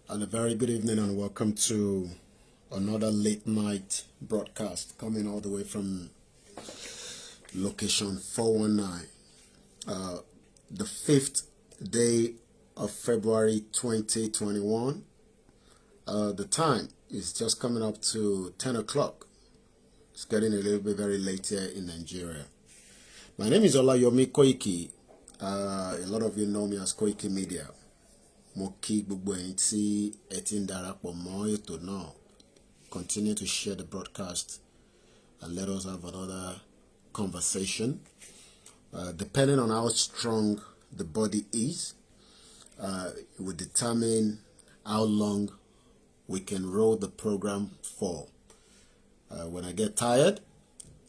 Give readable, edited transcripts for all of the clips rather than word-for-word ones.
And a very good evening and welcome to another late night broadcast coming all the way from location 419. The 5th day of February 2021. The time is just coming up to 10 o'clock. It's getting a little bit very late here in Nigeria. My name is Olayomi Koiki. A lot of you know me as Koiki Media. Mo kí gbogbo ẹ̀yin tí ẹ ti ń darapọ̀ mọ́ ètò náà. Continue to share the broadcast and let us have another conversation. Depending on how strong the body is, it will determine how long we can roll the program for. When I get tired,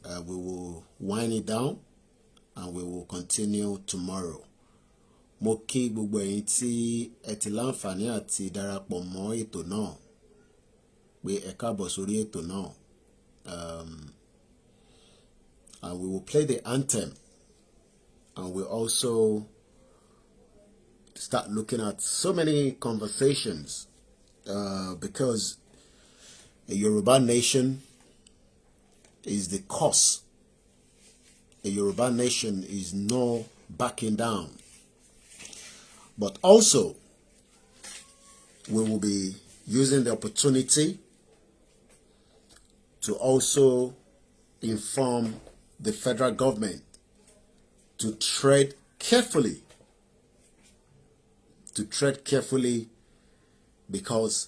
we will wind it down and we will continue tomorrow. Mo kí gbogbo ẹ̀yin tí ẹ ti láǹfààní àti darapọ̀ mọ́ ètò náà pé ẹ káàbọ̀ sórí ètò náà. And we will play the anthem and we also start looking at so many conversations because a Yoruba nation is the cause. A Yoruba nation is no backing down. But also, we will be using the opportunity to also inform the federal government to tread carefully. Because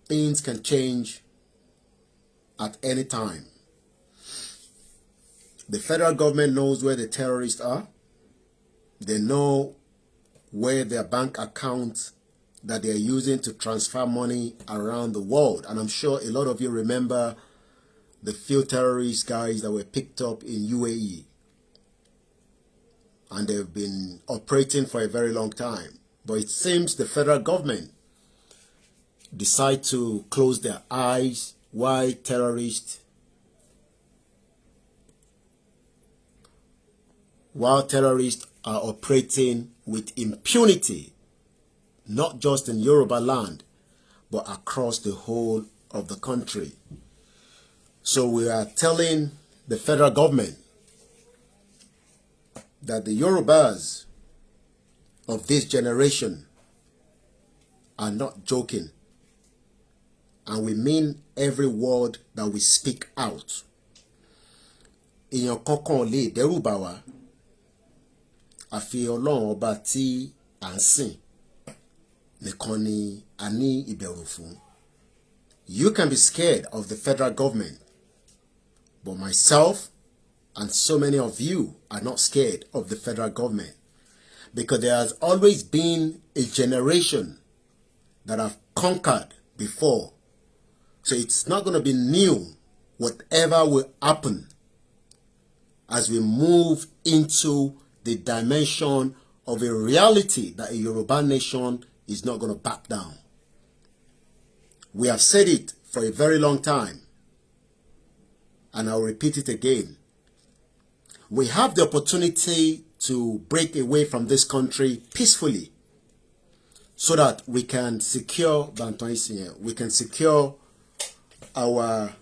things can change at any time. The federal government knows where the terrorists are. They know where their bank accounts that they are using to transfer money around the world. And I'm sure a lot of you remember the few terrorist guys that were picked up in UAE. And they've been operating for a very long time. But it seems the federal government decide to close their eyes while terrorists are operating with impunity, not just in Yoruba land, but across the whole of the country. So we are telling the federal government that the Yorubas of this generation are not joking. And we mean every word that we speak out. Ìyàn kankan lè dẹ́rù bà wá. Àfi Ọlọ́run ọba tí à ń sìn nìkan ni a ní ìbẹ̀rù fún. You can be scared of the federal government, but myself and so many of you are not scared of the federal government because there has always been a generation that have conquered before. So it's not going to be new, whatever will happen as we move into the dimension of a reality that a Yoruba nation is not going to back down. We have said it for a very long time, and I'll repeat it again. We have the opportunity to break away from this country peacefully so that we can secure we can secure our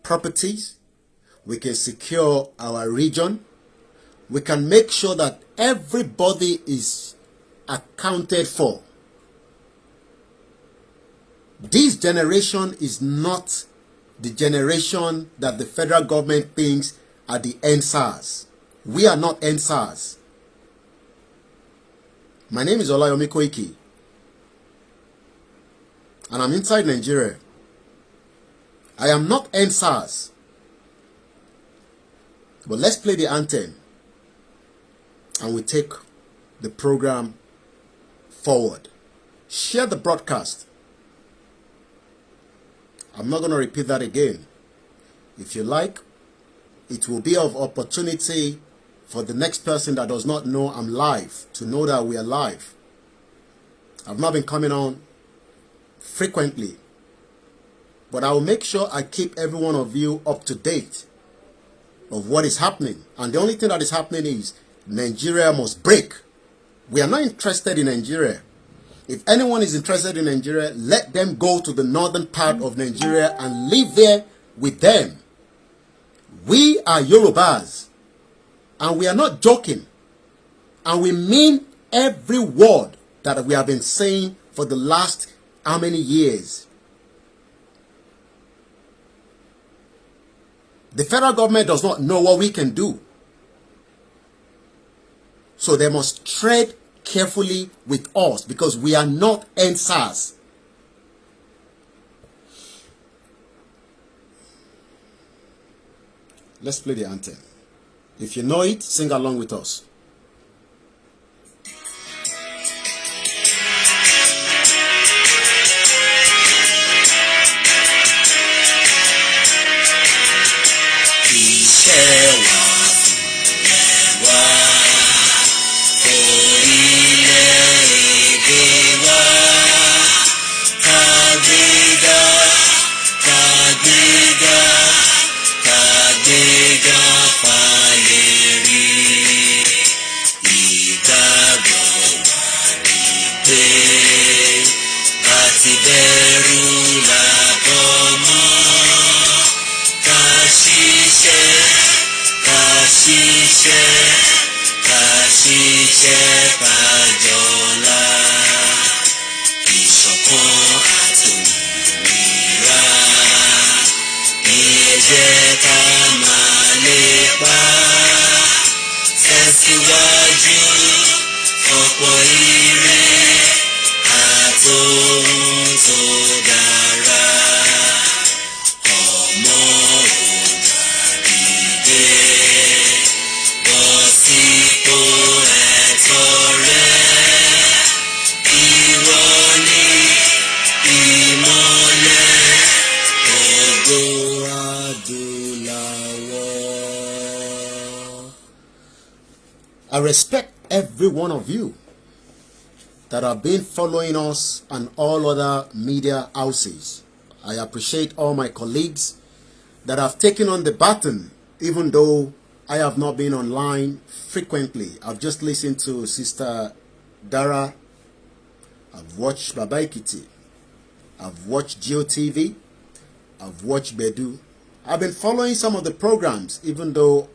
properties, we can secure our region, we can make sure that everybody is accounted for. This generation is not the generation that the federal government thinks are the NSAS. We are not NSAS. My name is Olayomi Koiki, and I'm inside Nigeria. I am not NSAS. But let's play the anthem, and we take the program forward. Share the broadcast. I'm not going to repeat that again. If you like, it will be of opportunity for the next person that does not know I'm live to know that we are live. I've not been coming on frequently, but I will make sure I keep every one of you up to date of what is happening. And the only thing that is happening is Nigeria must break. We are not interested in Nigeria. If anyone is interested in Nigeria, let them go to the northern part of Nigeria and live there with them. We are Yorubas, and we are not joking. And we mean every word that we have been saying for the last how many years. The federal government does not know what we can do. So they must tread carefully with us because we are not NSAS. Let's play the anthem. If you know it, sing along with us. I respect every one of you that have been following us and all other media houses. I appreciate all my colleagues that have taken on the baton, even though I have not been online frequently. I've just listened to Sister Dara. I've watched Baba Ikiti. I've watched GeoTV. I've watched Bedu. I've been following some of the programs, even though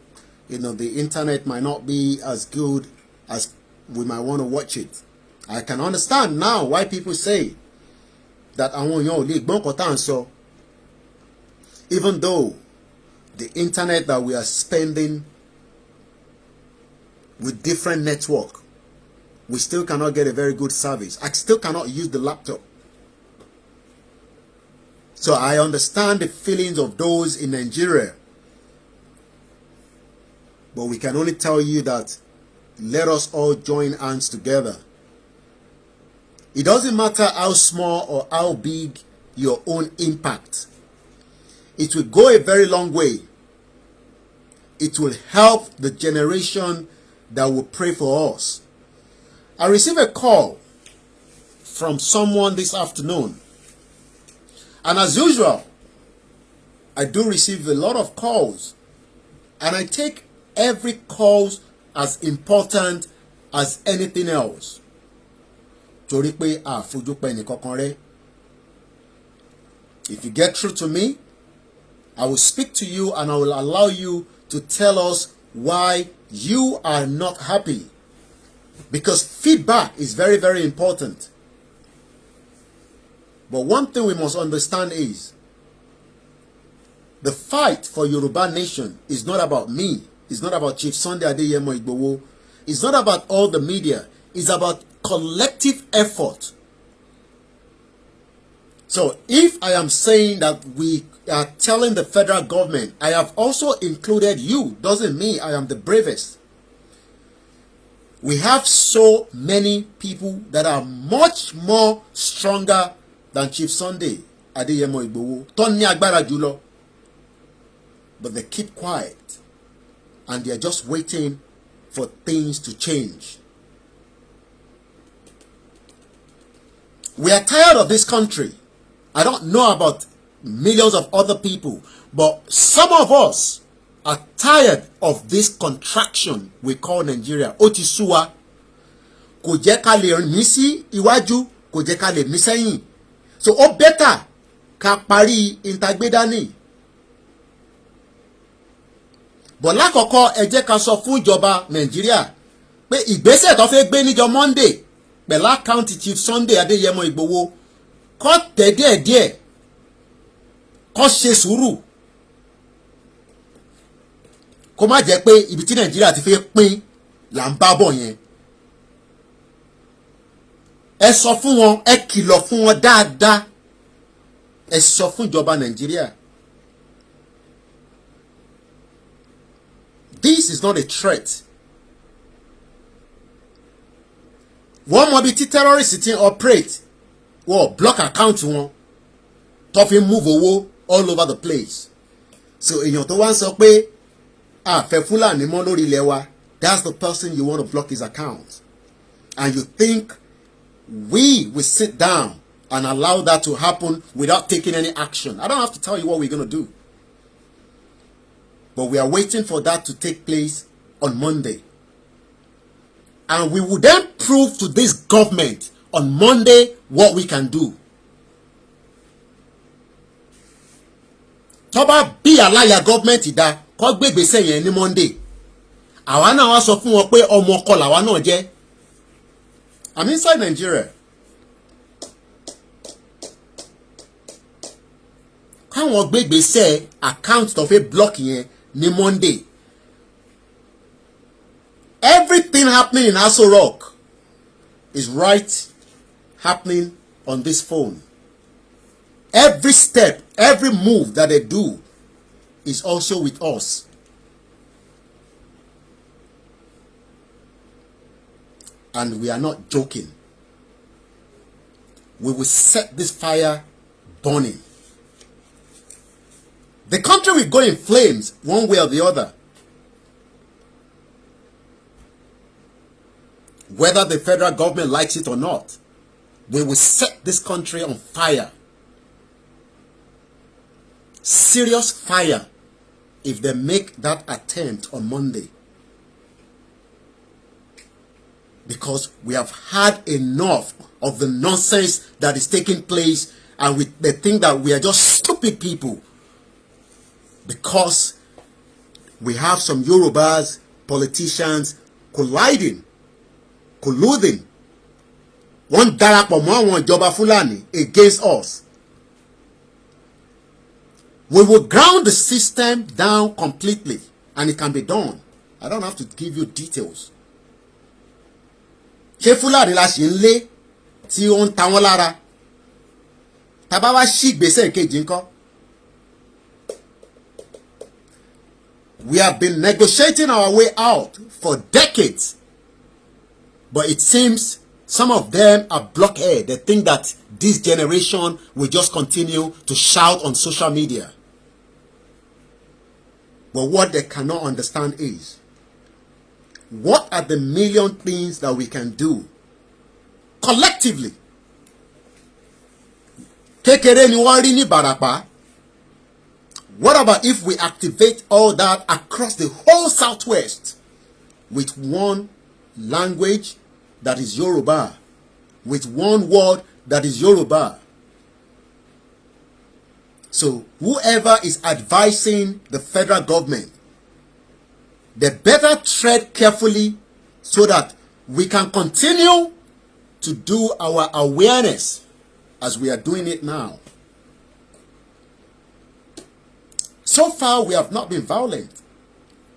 the internet might not be as good as we might want to watch it. I can understand now why people say that even though the internet that we are spending with different network, we still cannot get a very good service. I still cannot use the laptop. So I understand the feelings of those in Nigeria. But we can only tell you that let us all join hands together. It doesn't matter how small or how big your own impact. It will go a very long way. It will help the generation that will pray for us. I received a call from someone this afternoon. And as usual, I do receive a lot of calls. And I take every call as important as anything else. If you get through to me, I will speak to you and I will allow you to tell us why you are not happy. Because feedback is very, very important. But one thing we must understand is the fight for Yoruba nation is not about me. It's not about Chief Sunday Adeyemo Igboho. It's not about all the media. It's about collective effort. So if I am saying that we are telling the federal government, I have also included you, doesn't mean I am the bravest. We have so many people that are much more stronger than Chief Sunday Adeyemo Igboho. Tó ní agbára jùlọ. But they keep quiet. And they are just waiting for things to change. We are tired of this country. I don't know about millions of other people, but some of us are tired of this contraction we call Nigeria. Ó ti sú wa. Kò jẹ́ ká lè mí sí iwájú, kò jẹ́ ká lè mí sẹ́yìn. So ó better ká parí ìtagbédání. But lákọ̀ọ́kọ́ ẹ jẹ́ ká sọ fún ìjọba Nàìjíríà pé ìgbésẹ̀ tó fẹ́ gbé níjọ́ Monday pẹ̀lú àkáǹtì Chief Sunday Adeyemo Igboho kó tẹ̀ díẹ̀díẹ̀ kó ṣe sùúrù kó má jẹ́ pé ibi tí Nàìjíríà ti fẹ́ pín là ń bá bọ̀ yẹn. Ẹ sọ fún wọn, ẹ kìlọ̀ fún wọn dáadáa. Ẹ sọ fún ìjọba Nàìjíríà. This is not a threat. Wọ́n mọ bí tí terrorists ti operate. Wọ́n block account wọn. Tó fi move owó all over the place. So èèyàn tó wá ń sọ pé fẹ́ Fúlàní mọ́ lórí ilẹ̀ wa, that's the person you want to block his account. And you think we will sit down and allow that to happen without taking any action. I don't have to tell you what we're going to do. But we are waiting for that to take place on Monday. And we will then prove to this government on Monday what we can do. Tó bá bí aláya government ìdá kó gbé ìgbésẹ̀ yẹn ní Monday. Àwa náà wá sọ fún wọn pé ọmọ ọkọ làwa náà jẹ́. I'm inside Nigeria. Káwọn gbé ìgbésẹ̀ account tó fẹ́ block yẹn ní Monday. Everything happening in Aso Rock is right happening on this phone. Every step, every move that they do is also with us. And we are not joking. We will set this fire burning. The country will go in flames one way or the other. Whether the federal government likes it or not, we will set this country on fire. Serious fire if they make that attempt on Monday. Because we have had enough of the nonsense that is taking place, and they think that we are just stupid people. Because we have some Yorubas, politicians, colluding. One darapọ̀ mọ́ àwọn ìjọba Fulani against us. We will ground the system down completely, and it can be done. I don't have to give you details. Ṣé Fulani la ṣì ń lé tí ó ń ta wọ́n lára? Tá bá wá ṣí ìgbésẹ̀ kejì ńkọ́? We have been negotiating our way out for decades. But it seems some of them are blockhead. They think that this generation will just continue to shout on social media. But what they cannot understand is, what are the million things that we can do collectively? Kékeré ni wọ́n rí ní Ìbàràpá. What about if we activate all that across the whole Southwest with one language that is Yoruba, with one word that is Yoruba? So whoever is advising the federal government, they better tread carefully so that we can continue to do our awareness as we are doing it now. So far, we have not been violent.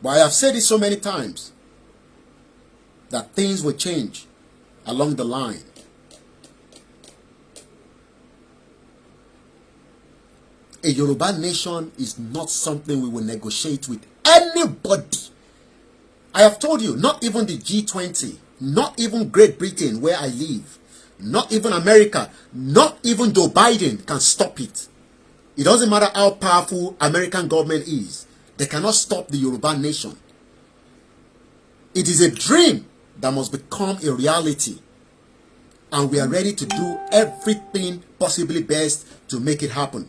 But I have said it so many times that things will change along the line. A Yoruba nation is not something we will negotiate with anybody. I have told you, not even the G20, not even Great Britain where I live, not even America, not even Joe Biden can stop it. It doesn't matter how powerful American government is. They cannot stop the Yoruba nation. It is a dream that must become a reality. And we are ready to do everything possibly best to make it happen.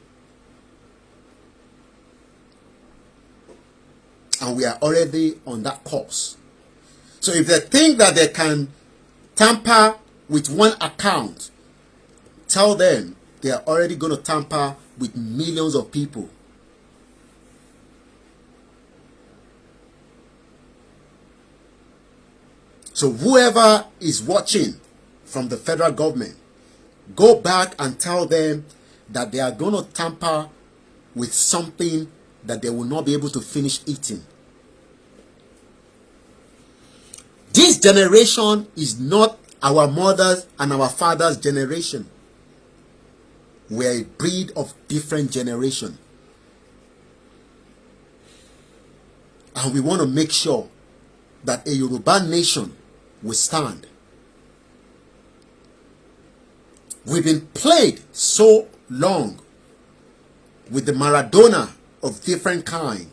And we are already on that course. So if they think that they can tamper with one account, tell them they are already going to tamper with millions of people. So whoever is watching from the federal government, go back and tell them that they are going to tamper with something that they will not be able to finish eating. This generation is not our mothers and our fathers' generation. We are a breed of different generation. And we want to make sure that a Yoruba nation will stand. We've been played so long with the Maradona of different kind.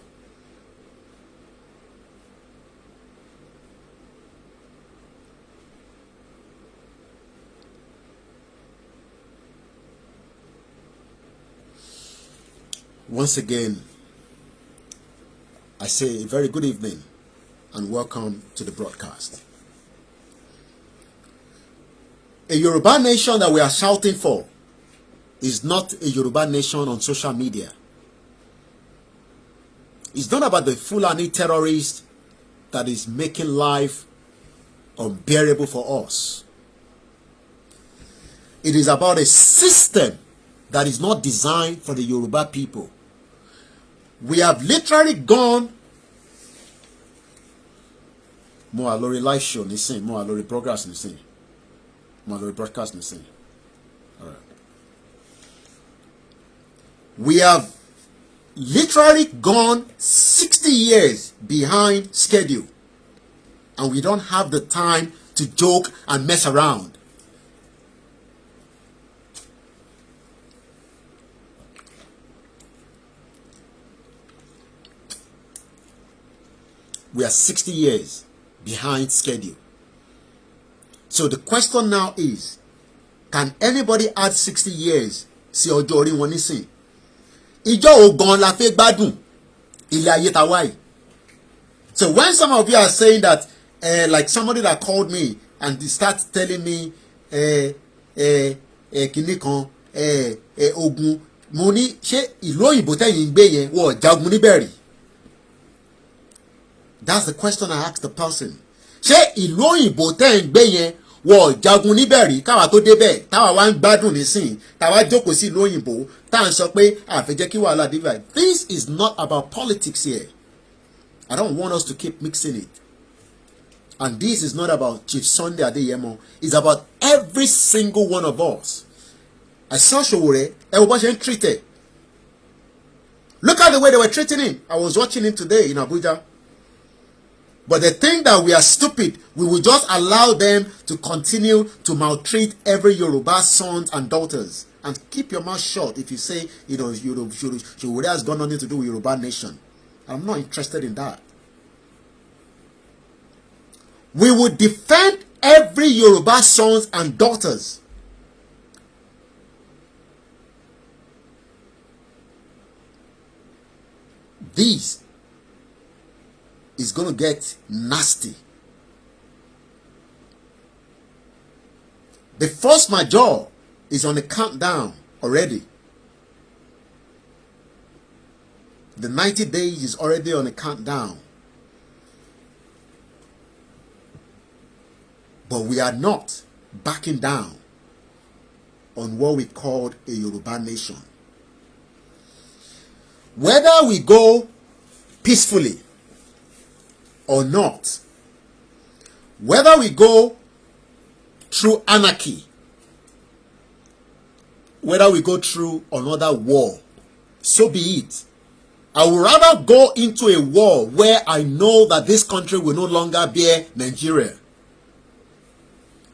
Once again, I say a very good evening and welcome to the broadcast. A Yoruba nation that we are shouting for is not a Yoruba nation on social media. It's not about the Fulani terrorist that is making life unbearable for us. It is about a system that is not designed for the Yoruba people. We have literally gone more lórí live show nísìn, more lórí broadcast nísìn, more lórí broadcast nísìn. All right. We have literally gone 60 years behind schedule, and we don't have the time to joke and mess around. We are 60 years behind schedule. So the question now is, can anybody add 60 years sí ọjọ́ orí wọn nísìn? Ìjọ́ ògan la fẹ́ gbádùn ilé ayé ta wáyé. So when some of you are saying that, like somebody that called me and they start telling me, kìnnì kan, ogun, mo ní ṣé ìlú òyìnbó tẹ̀yin ń gbé yẹn wọ́n jagun níbẹ̀ rí? That's the question I asked the person. Ṣé ìlú òyìnbó tẹ́ ń gbé yẹn wọ́n jagun níbẹ̀ rí káwa tó débẹ̀ táwa wá ń gbádùn nísìn táwa jókòó sí ìlú òyìnbó tá à ń sọ pé àfẹ́jẹ́ kí wàhálà dé báyìí. This is not about politics here. I don't want us to keep mixing it. And this is not about Chief Sunday Adeyemo. It's about every single one of us. I saw Sowore, ẹ wo bó ṣe ń treat it. Look at the way they were treating him. I was watching him today in Abuja. But they think that we are stupid. We will just allow them to continue to maltreat every Yoruba sons and daughters. And keep your mouth shut if you say, Sowore has got nothing to do with Yoruba nation. I'm not interested in that. We will defend every Yoruba sons and daughters. This is going to get nasty. The force majeure is on the countdown already. The 90 days is already on the countdown. But we are not backing down on what we called a Yoruba nation. Whether we go peacefully or not, whether we go through anarchy, whether we go through another war, so be it. I would rather go into a war where I know that this country will no longer be Nigeria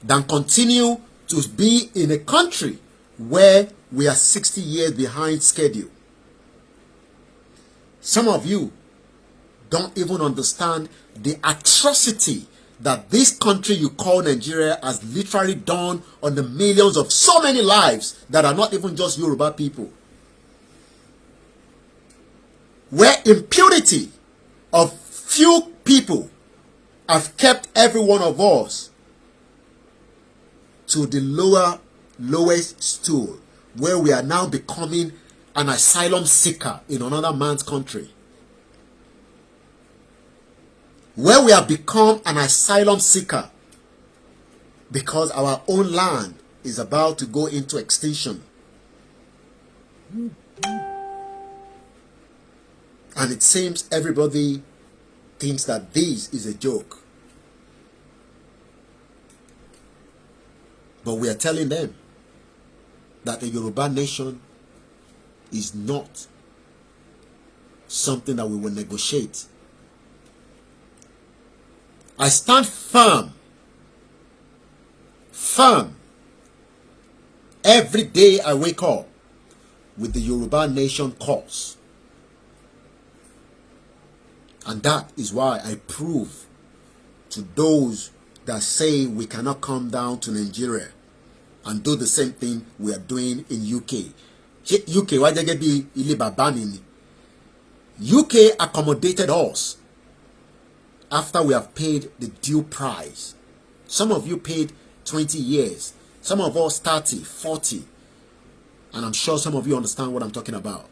than continue to be in a country where we are 60 years behind schedule. Some of you don't even understand the atrocity that this country you call Nigeria has literally done on the millions of so many lives that are not even just Yoruba people. Where impunity of few people have kept every one of us to the lowest stool, where we are now becoming an asylum seeker in another man's country. Where we have become an asylum seeker because our own land is about to go into extinction. And it seems everybody thinks that this is a joke. But we are telling them that the Yoruba nation is not something that we will negotiate. I stand firm. Every day I wake up with the Yoruba nation cause. And that is why I prove to those that say we cannot come down to Nigeria and do the same thing we are doing in UK. UK, why they be ile baba ni? UK accommodated us after we have paid the due price. Some of you paid 20 years. Some of us 30, 40. And I'm sure some of you understand what I'm talking about.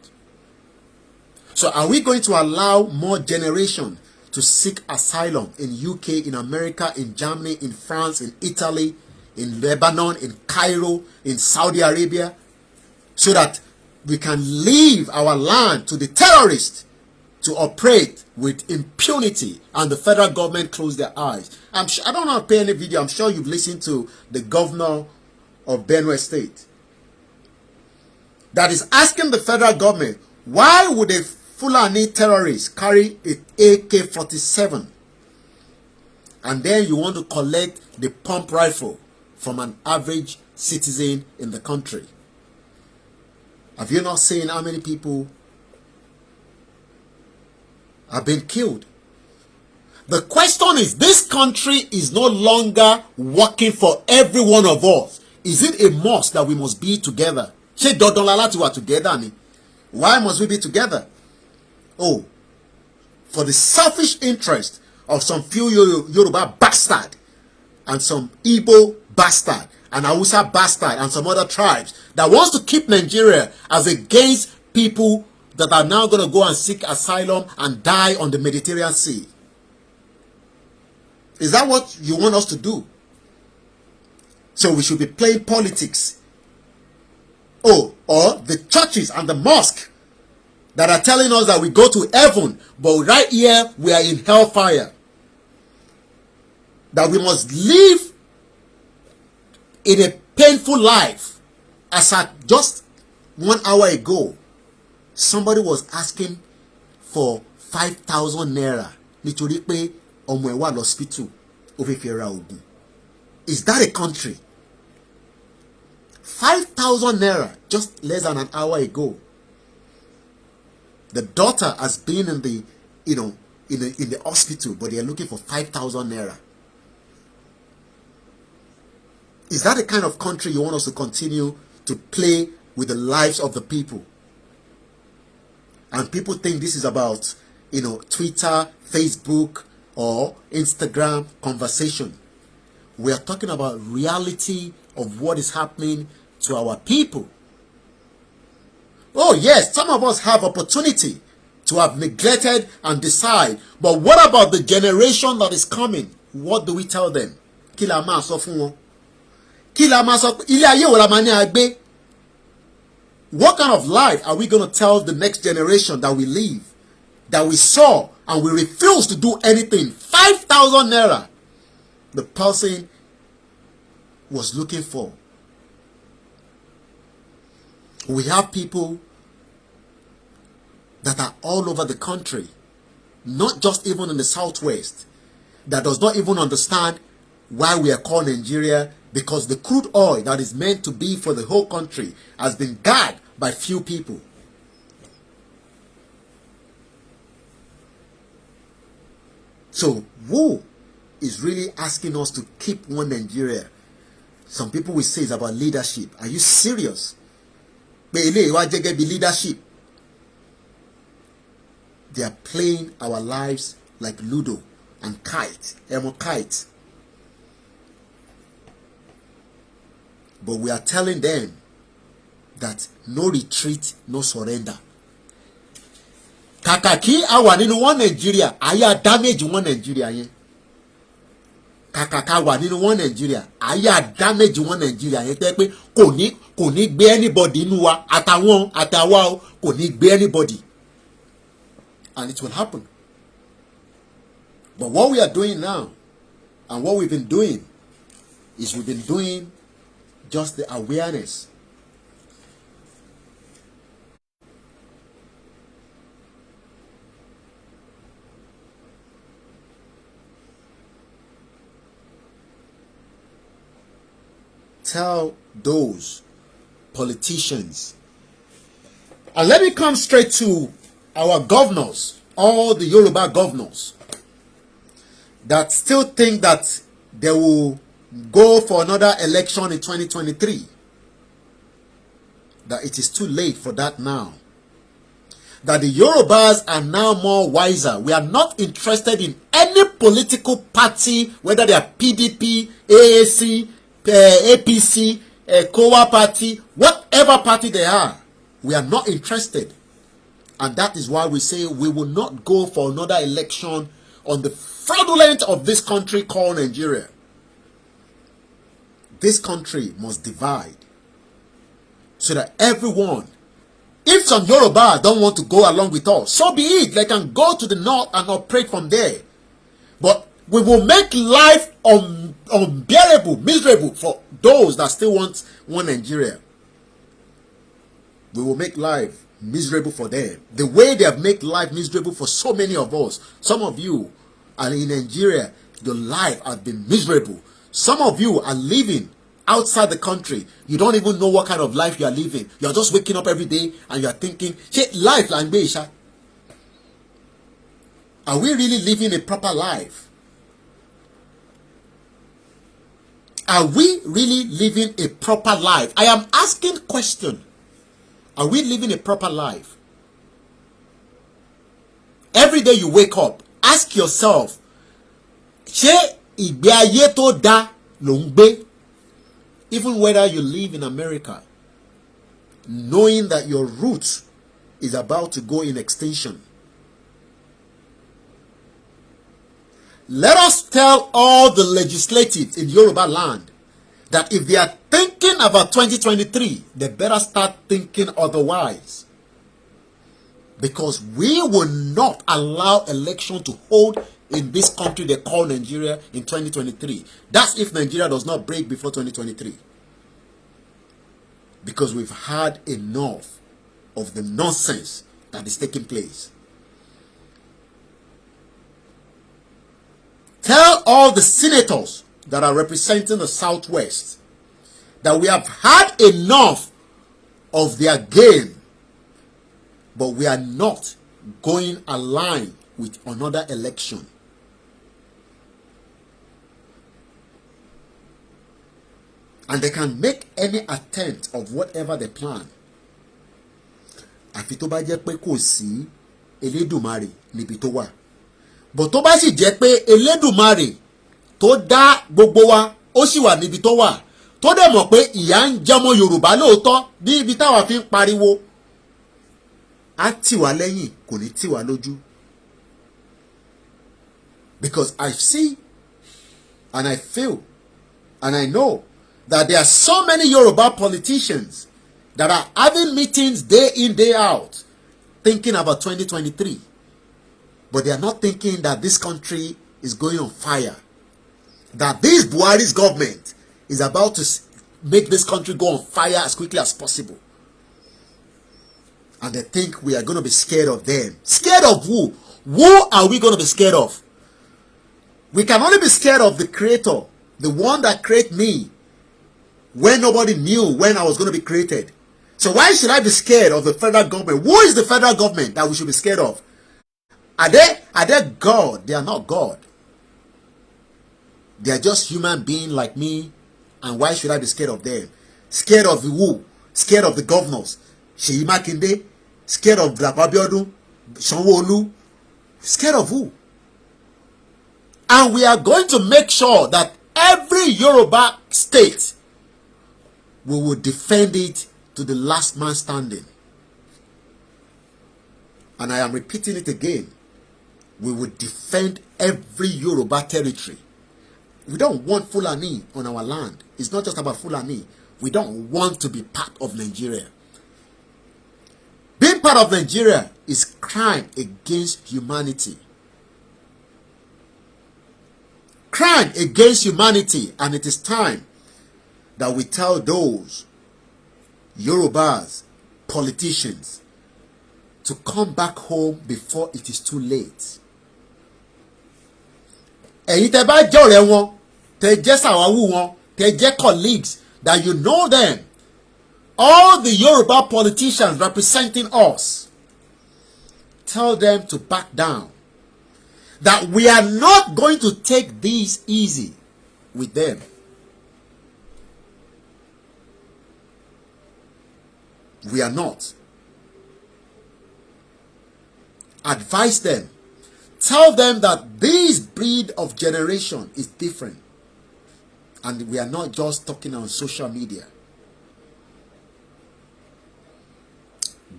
So are we going to allow more generation to seek asylum in UK, in America, in Germany, in France, in Italy, in Lebanon, in Cairo, in Saudi Arabia, so that we can leave our land to the terrorists to operate with impunity and the federal government close their eyes? I don't know how to play any video. I'm sure you've listened to the governor of Benue State that is asking the federal government, why would a Fulani terrorist carry an AK-47 and then you want to collect the pump rifle from an average citizen in the country? Have you not seen how many people have been killed? The question is, this country is no longer working for every one of us. Is it a must that we must be together? Why must we be together? Oh, for the selfish interest of some few Yoruba bastard and some Igbo bastard and Hausa bastard and some other tribes that wants to keep Nigeria as against people that are now going to go and seek asylum and die on the Mediterranean Sea. Is that what you want us to do? So we should be playing politics. Oh, or the churches and the mosque that are telling us that we go to heaven, but right here we are in hellfire. That we must live in a painful life. As at just 1 hour ago, somebody was asking for 5,000 naira. Nítorí pé ọmọ ẹ̀ wà lọ́sípítù ó fẹ́ fi ra oògùn. Is that a country? 5,000 naira just less than an hour ago. The daughter has been in the, in the hospital, but they are looking for 5,000 naira. Is that the kind of country you want us to continue to play with the lives of the people? And people think this is about, Twitter, Facebook, or Instagram conversation. We are talking about reality of what is happening to our people. Oh yes, some of us have opportunity to have neglected and decide. But what about the generation that is coming? What do we tell them? Kí la máa sọ fún wọn? Kí la máa sọ? Ilé ayé wo la máa ní a gbé? What kind of life are we going to tell the next generation that we live, that we saw, and we refuse to do anything? 5,000 naira the person was looking for. We have people that are all over the country, not just even in the southwest, that does not even understand why we are called Nigeria, because the crude oil that is meant to be for the whole country has been guarded by few people. So who is really asking us to keep one Nigeria? Some people will say it's about leadership. Are you serious? Leadership. They are playing our lives like Ludo and kite. Kite. But we are telling them that no retreat, no surrender. Kakaki awa nínú one Nigeria, aya damage one Nigeria yen. Kakaka wà nínú one Nigeria, aya damage one Nigeria yen. Tẹ́ pé kò ní gbé anybody nínú wa, àtàwa o, kò ní gbé anybody. And it will happen. But what we are doing now, and what we've been doing, is we've been doing just the awareness. Tell those politicians. And let me come straight to our governors, all the Yoruba governors that still think that they will go for another election in 2023. That it is too late for that now. That the Yorubas are now more wiser. We are not interested in any political party, whether they are PDP, AAC, APC, COA party, whatever party they are. We are not interested. And that is why we say we will not go for another election on the fraudulent of this country called Nigeria. This country must divide so that everyone, if some Yoruba don't want to go along with us, so be it. They can go to the north and operate from there. But we will make life unbearable, miserable for those that still want one Nigeria. We will make life miserable for them. The way they have made life miserable for so many of us. Some of you are in Nigeria, your life has been miserable. Some of you are living outside the country. You don't even know what kind of life you are living. You are just waking up every day and you are thinking, life like Beisha. Are we really living a proper life? Are we really living a proper life? I am asking question. Are we living a proper life? Every day you wake up, ask yourself, even whether you live in America, knowing that your root is about to go in extinction. Let us tell all the legislatives in Yoruba land that if they are thinking about 2023, they better start thinking otherwise. Because we will not allow election to hold in this country they call Nigeria in 2023. That's if Nigeria does not break before 2023. Because we've had enough of the nonsense that is taking place. Tell all the senators that are representing the Southwest that we have had enough of their game, but we are not going aligned with another election. And they can make any attempt of whatever they plan. Àfi tó bá jẹ́ pé kò sí Elédùmarè níbi tó wà. But tó bá sì jẹ́ pé Elédùmarè tó dá gbogbo wa ó sì wà níbi tó wà, tó dẹ̀ mọ̀ pé ìyà ń jẹ ọmọ Yorùbá lóòótọ́ ní ibi táwa fi ń pariwo, á tì wá lẹ́yìn, kò ní tì wá lójú. Because I see and I feel and I know that there are so many Yoruba politicians that are having meetings day in, day out, thinking about 2023. But they are not thinking that this country is going on fire. That this Buhari's government is about to make this country go on fire as quickly as possible. And they think we are going to be scared of them. Scared of who? Who are we going to be scared of? We can only be scared of the creator, the one that created me, when nobody knew when I was going to be created. So why should I be scared of the federal government? Who is the federal government that we should be scared of? Are they God? They are not God. They are just human beings like me. And why should I be scared of them? Scared of who? Scared of the governors. Seyi Makinde. Scared of Dapo Abiodun. Sanwo-Olu. Scared of who? And we are going to make sure that every Yoruba state, we will defend it to the last man standing. And I am repeating it again. We will defend every Yoruba territory. We don't want Fulani on our land. It's not just about Fulani. We don't want to be part of Nigeria. Being part of Nigeria is crime against humanity. Crime against humanity. And it is time that we tell those Yorubas, politicians, to come back home before it is too late. Ẹ̀yin tẹ́ bá jẹ́ ọ̀rẹ́ wọn, tẹ́ jẹ́ sàwáwù wọn, tẹ́ jẹ́ colleagues, that you know them. All the Yoruba politicians representing us, tell them to back down. That we are not going to take this easy with them. We are not. Advise them. Tell them that this breed of generation is different. And we are not just talking on social media.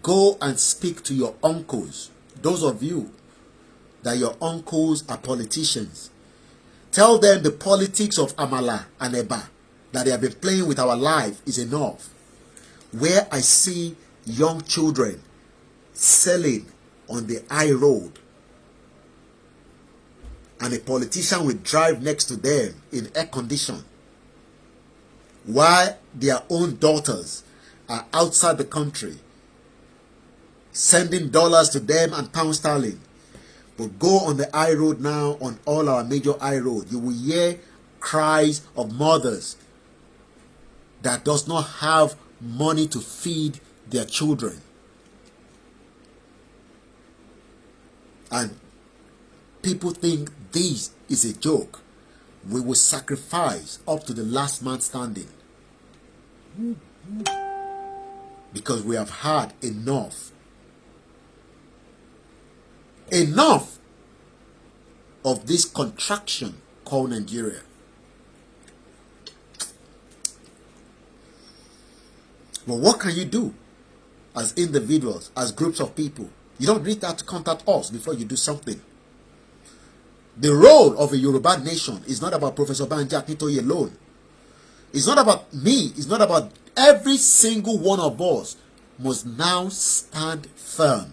Go and speak to your uncles. Those of you that your uncles are politicians. Tell them the politics of Amala and Eba that they have been playing with our life is enough. Where I see young children selling on the high road, and a politician will drive next to them in air condition, while their own daughters are outside the country sending dollars to them and pound sterling. But go on the high road now, on all our major high road, you will hear cries of mothers that does not have money to feed their children. And people think this is a joke. We will sacrifice up to the last man standing. Because we have had enough. Enough of this contraction called Nigeria. But what can you do as individuals, as groups of people? You don't need that to contact us before you do something. The role of a Yoruba nation is not about Professor Banji Akintoye alone. It's not about me. It's not about every single one of us must now stand firm.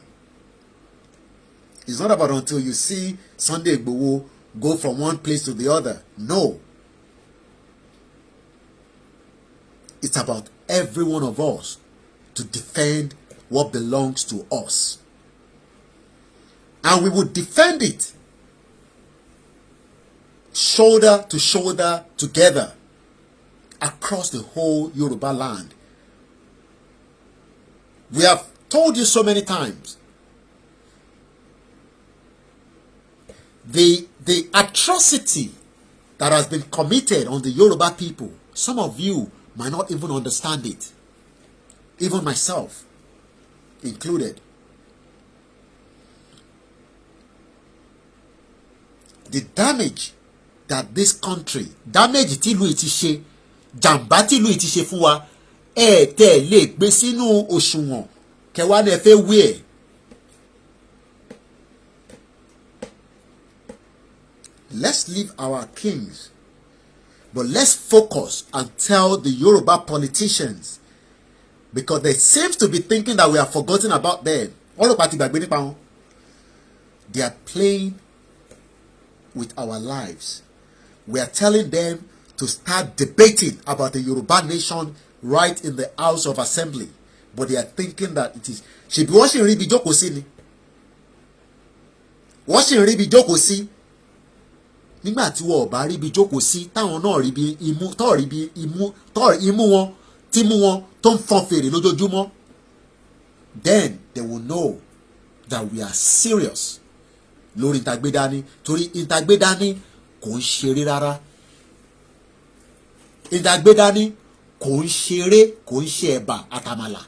It's not about until you see Sunday Igboho go from one place to the other. No. It's about every one of us to defend what belongs to us. And we will defend it shoulder to shoulder together across the whole Yoruba land. We have told you so many times, the atrocity that has been committed on the Yoruba people, some of you might not even understand it. Even myself included. The damage that this country, damage tí ìlú ti ṣe, jàǹbá tí ìlú ti ṣe fún wa, tẹ́ lè gbé sínú òṣùwọ̀n kẹwàá ní ẹ fẹ́ wí ẹ̀. Let's leave our kings, but let's focus and tell the Yoruba politicians because they seem to be thinking that we are forgotten about them. They are playing with our lives. We are telling them to start debating about the Yoruba nation right in the House of Assembly, but they are thinking that it is. She be watching Ribi Jokosi ni. Watching Ribi Jokosi. Nígbà tí wọ́n bá rí ibi jókòó sí táwọn náà rí ibi imú tọ́ọ̀rí ibi imú tọ́ọ̀rí imú wọn tímú wọn tó ń fọn fèrè lójoojúmọ́, then they will know that we are serious lórí ìtagbédání, torí ìtagbédání kò ń ṣeré rárá. Ìtagbédání kò ń ṣeré, kò ń ṣe ẹ̀bà àtàmàlà.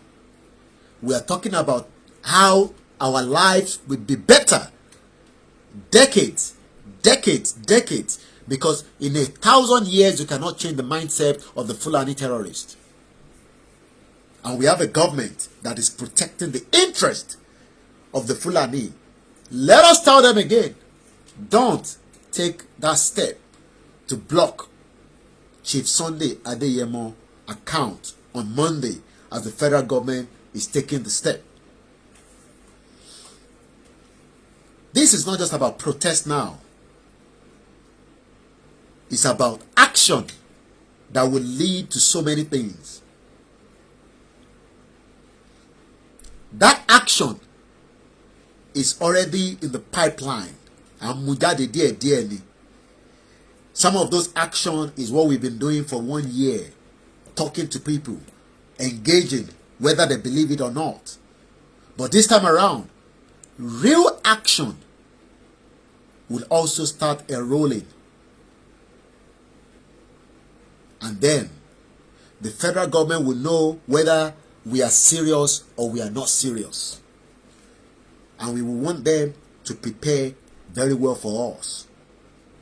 We are talking about how our lives will be better. Decades, because in 1,000 years you cannot change the mindset of the Fulani terrorists. And we have a government that is protecting the interest of the Fulani. Let us tell them again, don't take that step to block Chief Sunday Adeyemo account on Monday as the federal government is taking the step. This is not just about protest now. It's about action that will lead to so many things. That action is already in the pipeline. Some of those action is what we've been doing for 1 year. Talking to people, engaging, whether they believe it or not. But this time around, real action will also start enrolling. And then the federal government will know whether we are serious or we are not serious. And we will want them to prepare very well for us,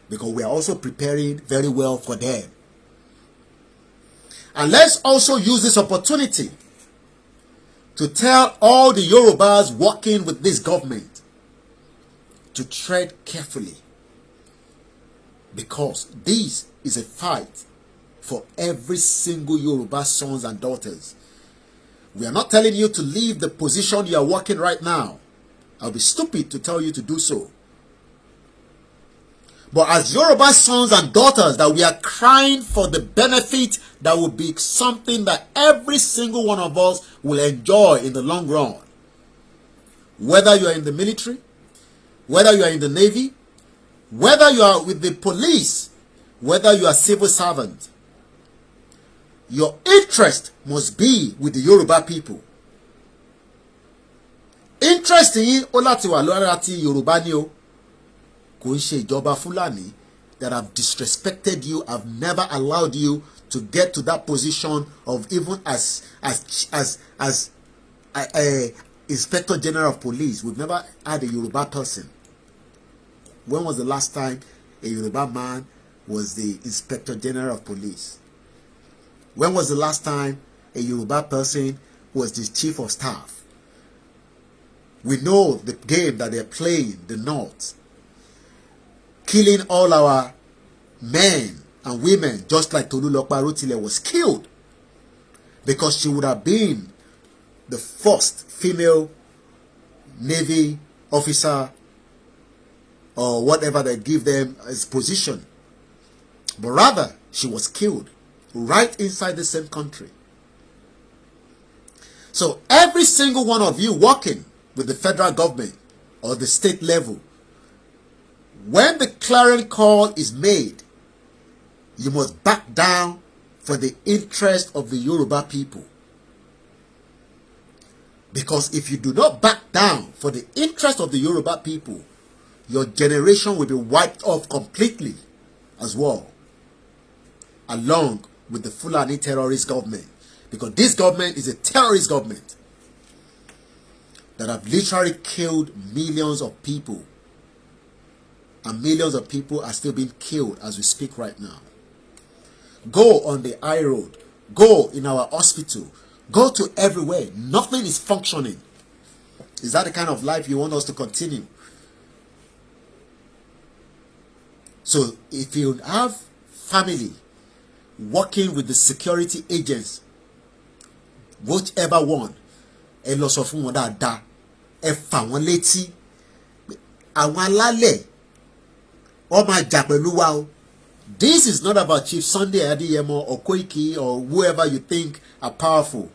because we are also preparing very well for them. And let's also use this opportunity to tell all the Yorubas working with this government to tread carefully, because this is a fight for every single Yoruba sons and daughters. We are not telling you to leave the position you are working right now. I'll be stupid to tell you to do so. But as Yoruba sons and daughters, that we are crying for the benefit that will be something that every single one of us will enjoy in the long run. Whether you are in the military, whether you are in the Navy, whether you are with the police, whether you are civil servant, your interest must be with the Yoruba people. Interest in ó láti wà lọ́ra ti Yorùbá ni o. Kò ń ṣe ìjọba Fulani that have disrespected you, have never allowed you to get to that position of even as Inspector General of Police. We've never had a Yoruba person. When was the last time a Yoruba man was the Inspector General of Police? When was the last time a Yoruba person was the Chief of Staff? We know the game that they're playing, the North. Killing all our men and women, just like Tolulope Rotile was killed, because she would have been the first female Navy officer or whatever they give them as position. But rather, she was killed right inside the same country. So every single one of you working with the federal government or the state level, when the clarion call is made, you must back down for the interest of the Yoruba people. Because if you do not back down for the interest of the Yoruba people, your generation will be wiped off completely as well, along with the Fulani terrorist government. Because this government is a terrorist government that have literally killed millions of people. And millions of people are still being killed as we speak right now. Go on the high road. Go in our hospital. Go to everywhere. Nothing is functioning. Is that the kind of life you want us to continue? So if you have family working with the security agents, whichever one, ẹ lọ sọ fún wọn dáadáa, ẹ fà wọ́n létí, àwọn alálẹ̀ wọ́n máa jà pẹ̀lú wa o. This is not about Chief Sunday Adeyemo or Koiki or whoever you think are powerful.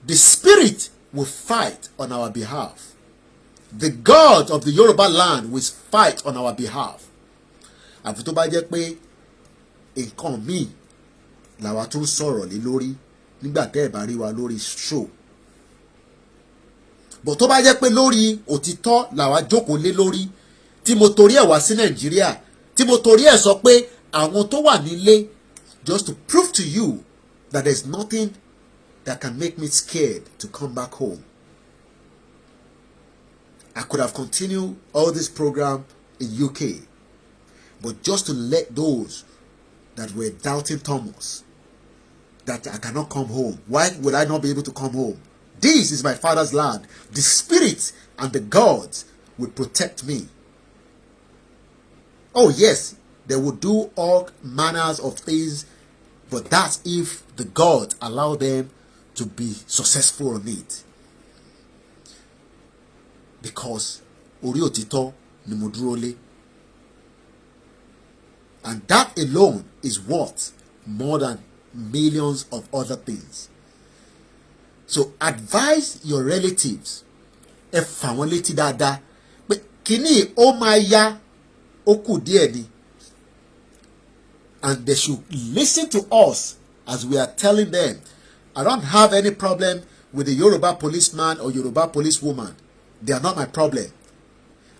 The spirit will fight on our behalf. The God of the Yoruba land will fight on our behalf. Àfi tó bá jẹ́ pé nǹkan míì làwa tún sọ̀rọ̀ lé lórí nígbà tẹ́ ẹ̀ bá rí wa lórí show. But tó bá jẹ́ pé lórí òtítọ́ làwa jókòó lé lórí, tí mo torí ẹ̀ wá sí Nàìjíríà, tí mo torí ẹ̀ sọ pé àwọn tó wà nílé, just to prove to you that there's nothing that can make me scared to come back home. I could have continued all this program in UK, but just to let those that were doubting Thomas that I cannot come home. Why would I not be able to come home? This is my father's land. The spirit and the gods will protect me. Oh yes, they will do all manners of things, but that's if the gods allow them to be successful on it. Because orí òtítọ́ ni mo dúró lé. And that alone is worth more than millions of other things. So advise your relatives, ẹ fà wọ́n létí dáadáa, pé kíní ó máa yá, ó kù díẹ̀ ni. And they should listen to us as we are telling them. I don't have any problem with the Yoruba policeman or Yoruba policewoman. They are not my problem.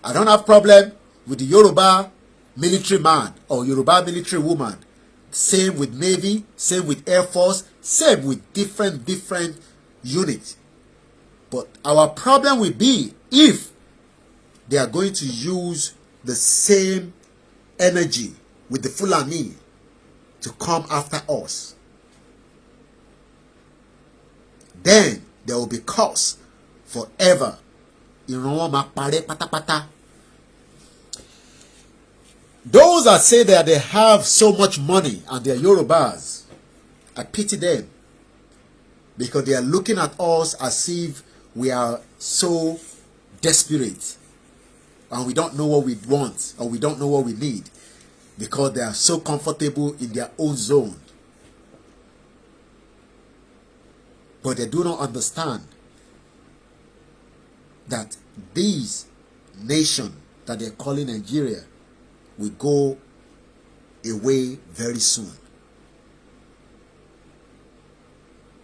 I don't have problem with the Yoruba military man or Yoruba military woman. Same with Navy, same with Air Force, same with different units. But our problem will be if they are going to use the same energy with the Fulani to come after us. Then there will be cause forever. Those that say that they have so much money and they are Yorubas, I pity them, because they are looking at us as if we are so desperate and we don't know what we want or we don't know what we need, because they are so comfortable in their own zone. But they do not understand that this nation that they're calling Nigeria will go away very soon.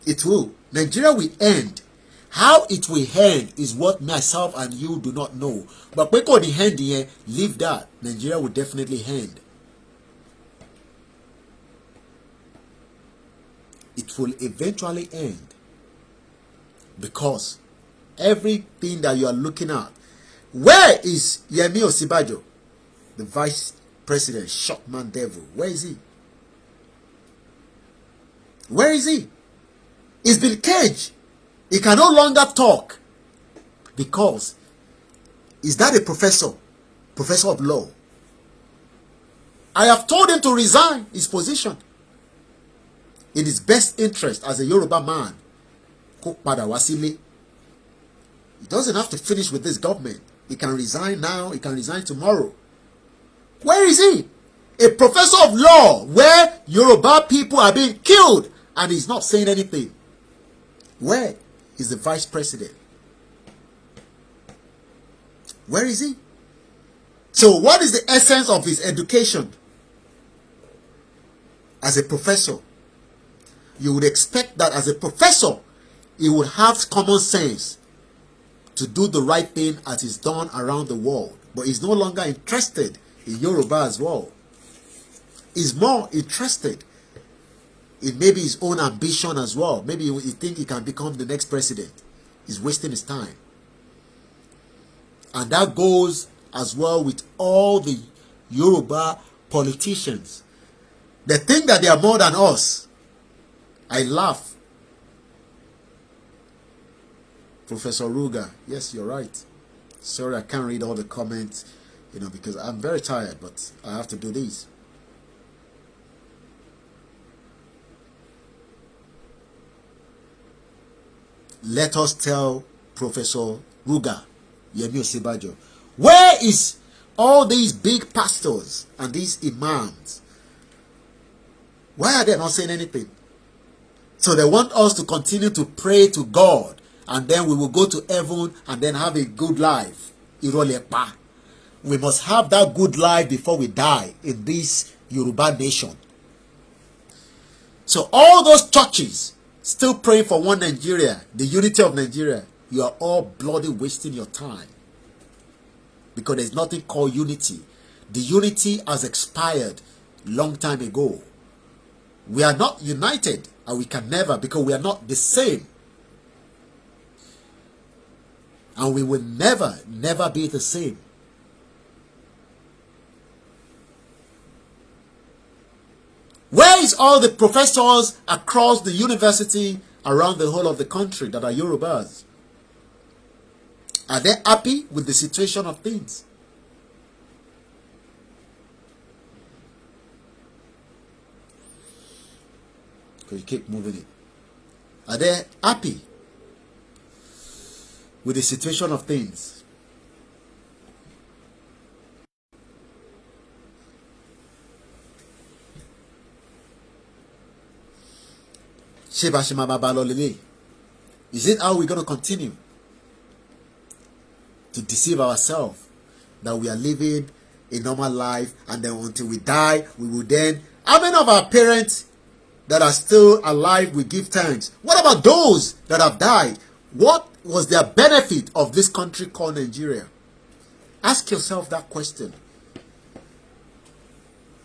It will. Nigeria will end. How it will end is what myself and you do not know. But when the end here, leave that. Nigeria will definitely end. It will eventually end. Because everything that you are looking at, where is Yemi Osibajo, the vice president, shotman devil? Where is he? Where is he? He's been caged. He can no longer talk. Because is that a professor of law? I have told him to resign his position. In his best interest as a Yoruba man. He doesn't have to finish with this government. He can resign now. He can resign tomorrow. Where is he? A professor of law where Yoruba people are being killed and he's not saying anything. Where is the vice president? Where is he? So what is the essence of his education? As a professor, you would expect that as a professor, he would have common sense to do the right thing as is done around the world. But he's no longer interested in Yoruba as well. He's more interested in maybe his own ambition as well. Maybe he think he can become the next president. He's wasting his time. And that goes as well with all the Yoruba politicians. They think that they are more than us. I laugh. Professor Ruga, yes, you're right. Sorry, I can't read all the comments, because I'm very tired, but I have to do this. let us tell Professor Ruga Yemi Osibajo, where is all these big pastors and these imams? Why are they not saying anything? So they want us to continue to pray to God, and then we will go to heaven and then have a good life. Irolepa. We must have that good life before we die in this Yoruba nation. So all those churches still praying for one Nigeria, the unity of Nigeria, you are all bloody wasting your time. Because there's nothing called unity. The unity has expired long time ago. We are not united, and we can never, because we are not the same. And we will never, never be the same. Where is all the professors across the university around the whole of the country that are Yorubas? Are they happy with the situation of things? Because you keep moving it. Are they happy with the situation of things? Is it how we're going to continue to deceive ourselves that we are living a normal life, and then until we die, we will then... How many of our parents that are still alive, we give thanks? What about those that have died? What was their benefit of this country called Nigeria? Ask yourself that question.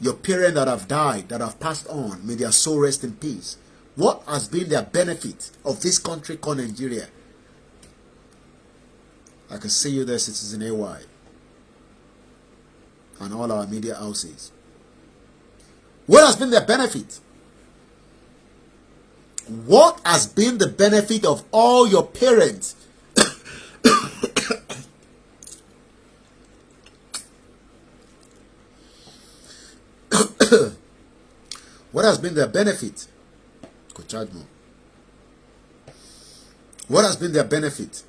Your parents that have died, that have passed on, may their soul rest in peace. What has been their benefit of this country called Nigeria? I can see you there, Citizen AY, and all our media houses. What has been their benefit? What has been the benefit of all your parents? What has been their benefit? Could charge more. What has been their benefit?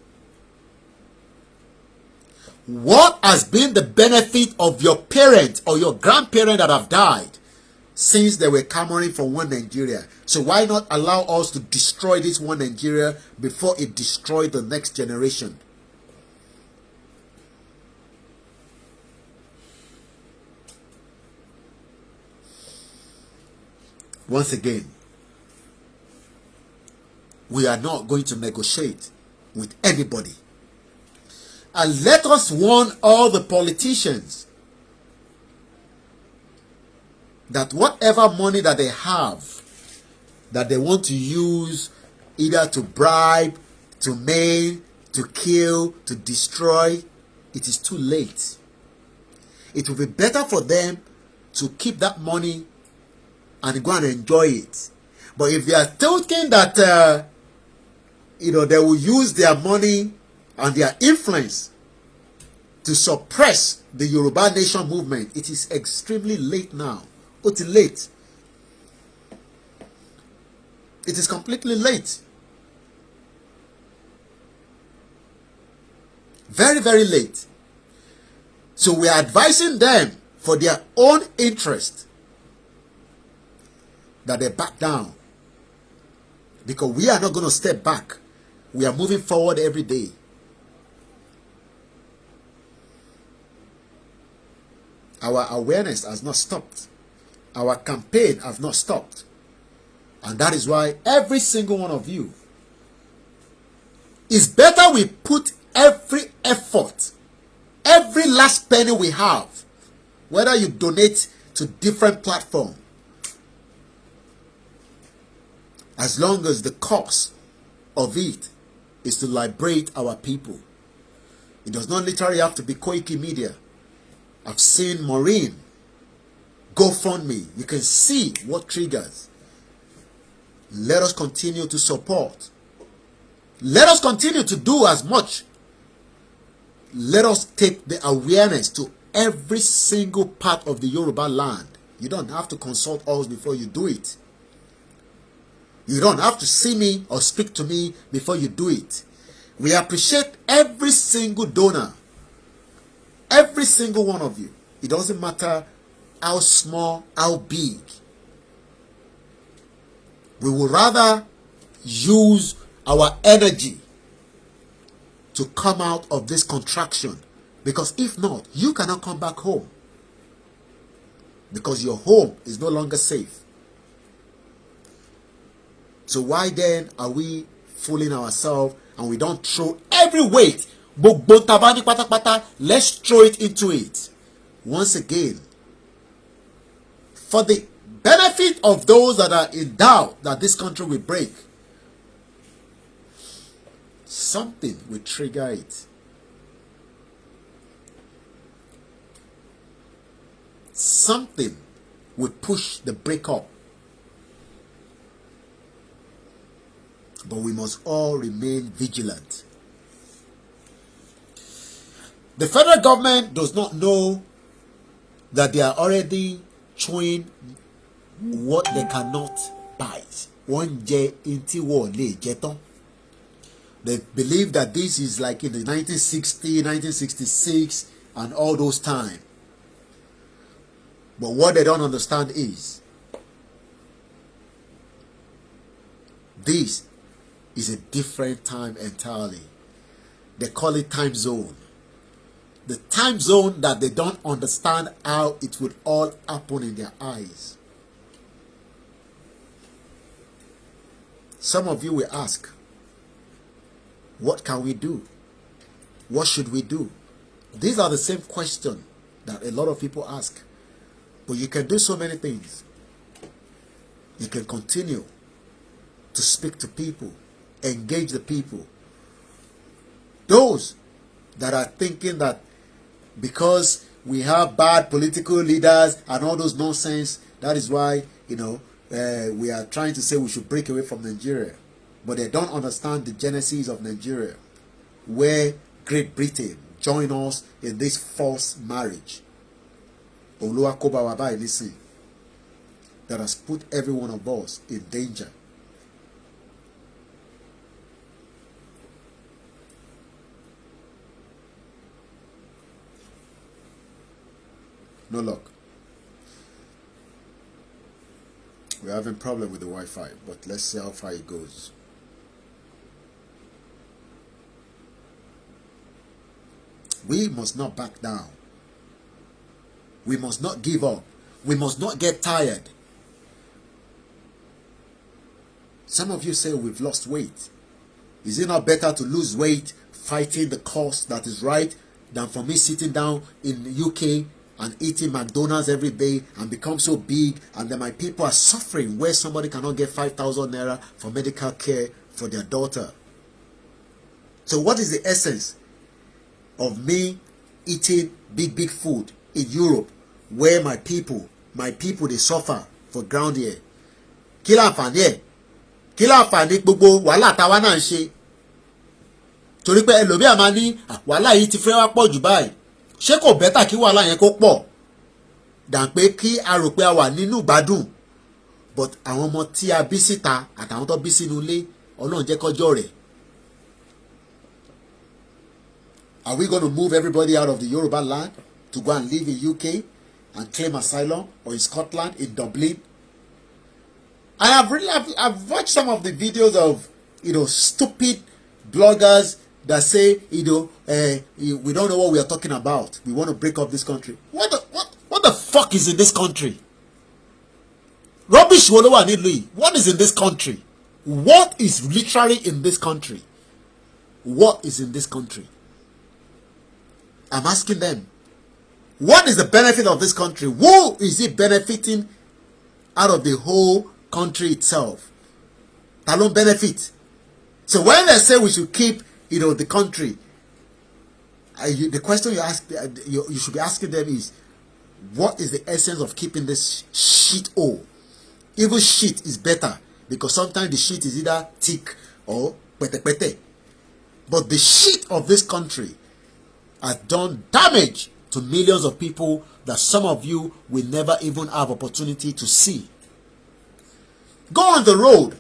What has been the benefit of your parent or your grandparent that have died since they were clamoring for one Nigeria? So why not allow us to destroy this one Nigeria before it destroys the next generation? Once again, we are not going to negotiate with anybody. And let us warn all the politicians that whatever money that they have, that they want to use either to bribe, to maim, to kill, to destroy, it is too late. It will be better for them to keep that money and go and enjoy it. But if they are thinking that they will use their money and their influence to suppress the Yoruba Nation movement, it is extremely late now. It's late. It is completely late. Very, very late. So we are advising them for their own interest that they back down. Because we are not going to step back. We are moving forward every day. Our awareness has not stopped. Our campaign has not stopped. And that is why every single one of you, it's better we put every effort, every last penny we have, whether you donate to different platforms, as long as the cause of it is to liberate our people. It does not literally have to be Koiki Media. I've seen Maureen, GoFundMe. You can see what triggers. Let us continue to support. Let us continue to do as much. Let us take the awareness to every single part of the Yoruba land. You don't have to consult us before you do it. You don't have to see me or speak to me before you do it. We appreciate every single donor. Every single one of you. It doesn't matter how small, how big. We would rather use our energy to come out of this contraction. Because if not, you cannot come back home. Because your home is no longer safe. So why then are we fooling ourselves and we don't throw every weight? Let's throw it into it. Once again, for the benefit of those that are in doubt that this country will break, something will trigger it. Something will push the break up. But we must all remain vigilant. The federal government does not know that they are already chewing what they cannot bite. They believe that this is like in the 1960, 1966 and all those times. But what they don't understand is this is a different time entirely. They call it time zone. The time zone that they don't understand how it would all happen in their eyes. Some of you will ask, what can we do? What should we do? These are the same questions that a lot of people ask. But you can do so many things. You can continue to speak to people, engage the people. Those that are thinking that because we have bad political leaders and all those nonsense, that is why, we are trying to say we should break away from Nigeria. But they don't understand the genesis of Nigeria, where Great Britain joined us in this false marriage. That has put every one of us in danger. No luck. We're having problem with the Wi-Fi, but let's see how far it goes. We must not back down. We must not give up. We must not get tired. Some of you say we've lost weight. Is it not better to lose weight fighting the cause that is right than for me sitting down in the UK and eating McDonald's every day and become so big, and then my people are suffering where somebody cannot get 5,000 naira for medical care for their daughter? So what is the essence of me eating big food in Europe where my people they suffer for ground here? Kí láǹfààní ẹ̀? Kí láǹfààní gbogbo wàhálà táwa náà ń ṣe? Torí pé ẹlòmíà máa ní wàhálà yìí ti fẹ́ wá pọ̀ jù báyìí. Ṣé kò bẹ́tà kí wàhálà yẹn kó pọ̀ dàn pé kí a rò pé a wà nínú ìgbádùn? But àwọn ọmọ tí a bí síta àtàwọn tó bí sínú ilé, Ọlọ́run jẹ́ kọjọ́ rẹ̀. Are we going to move everybody out of the Yoruba land to go and live in UK and claim asylum, or in Scotland, in Dublin? I've watched some of the videos of stupid bloggers that say we don't know what we are talking about. We want to break up this country. What the fuck is in this country? Rubbish. What is in this country? What is literally in this country? What is in this country? I'm asking them, what is the benefit of this country? Who is it benefiting out of the whole country itself? Talon benefit. So when they say we should keep, the country, the question you should be asking them is, what is the essence of keeping this shit hole? Even shit is better, because sometimes the shit is either thick or pete. But the shit of this country has done damage to millions of people that some of you will never even have opportunity to see. Go on the road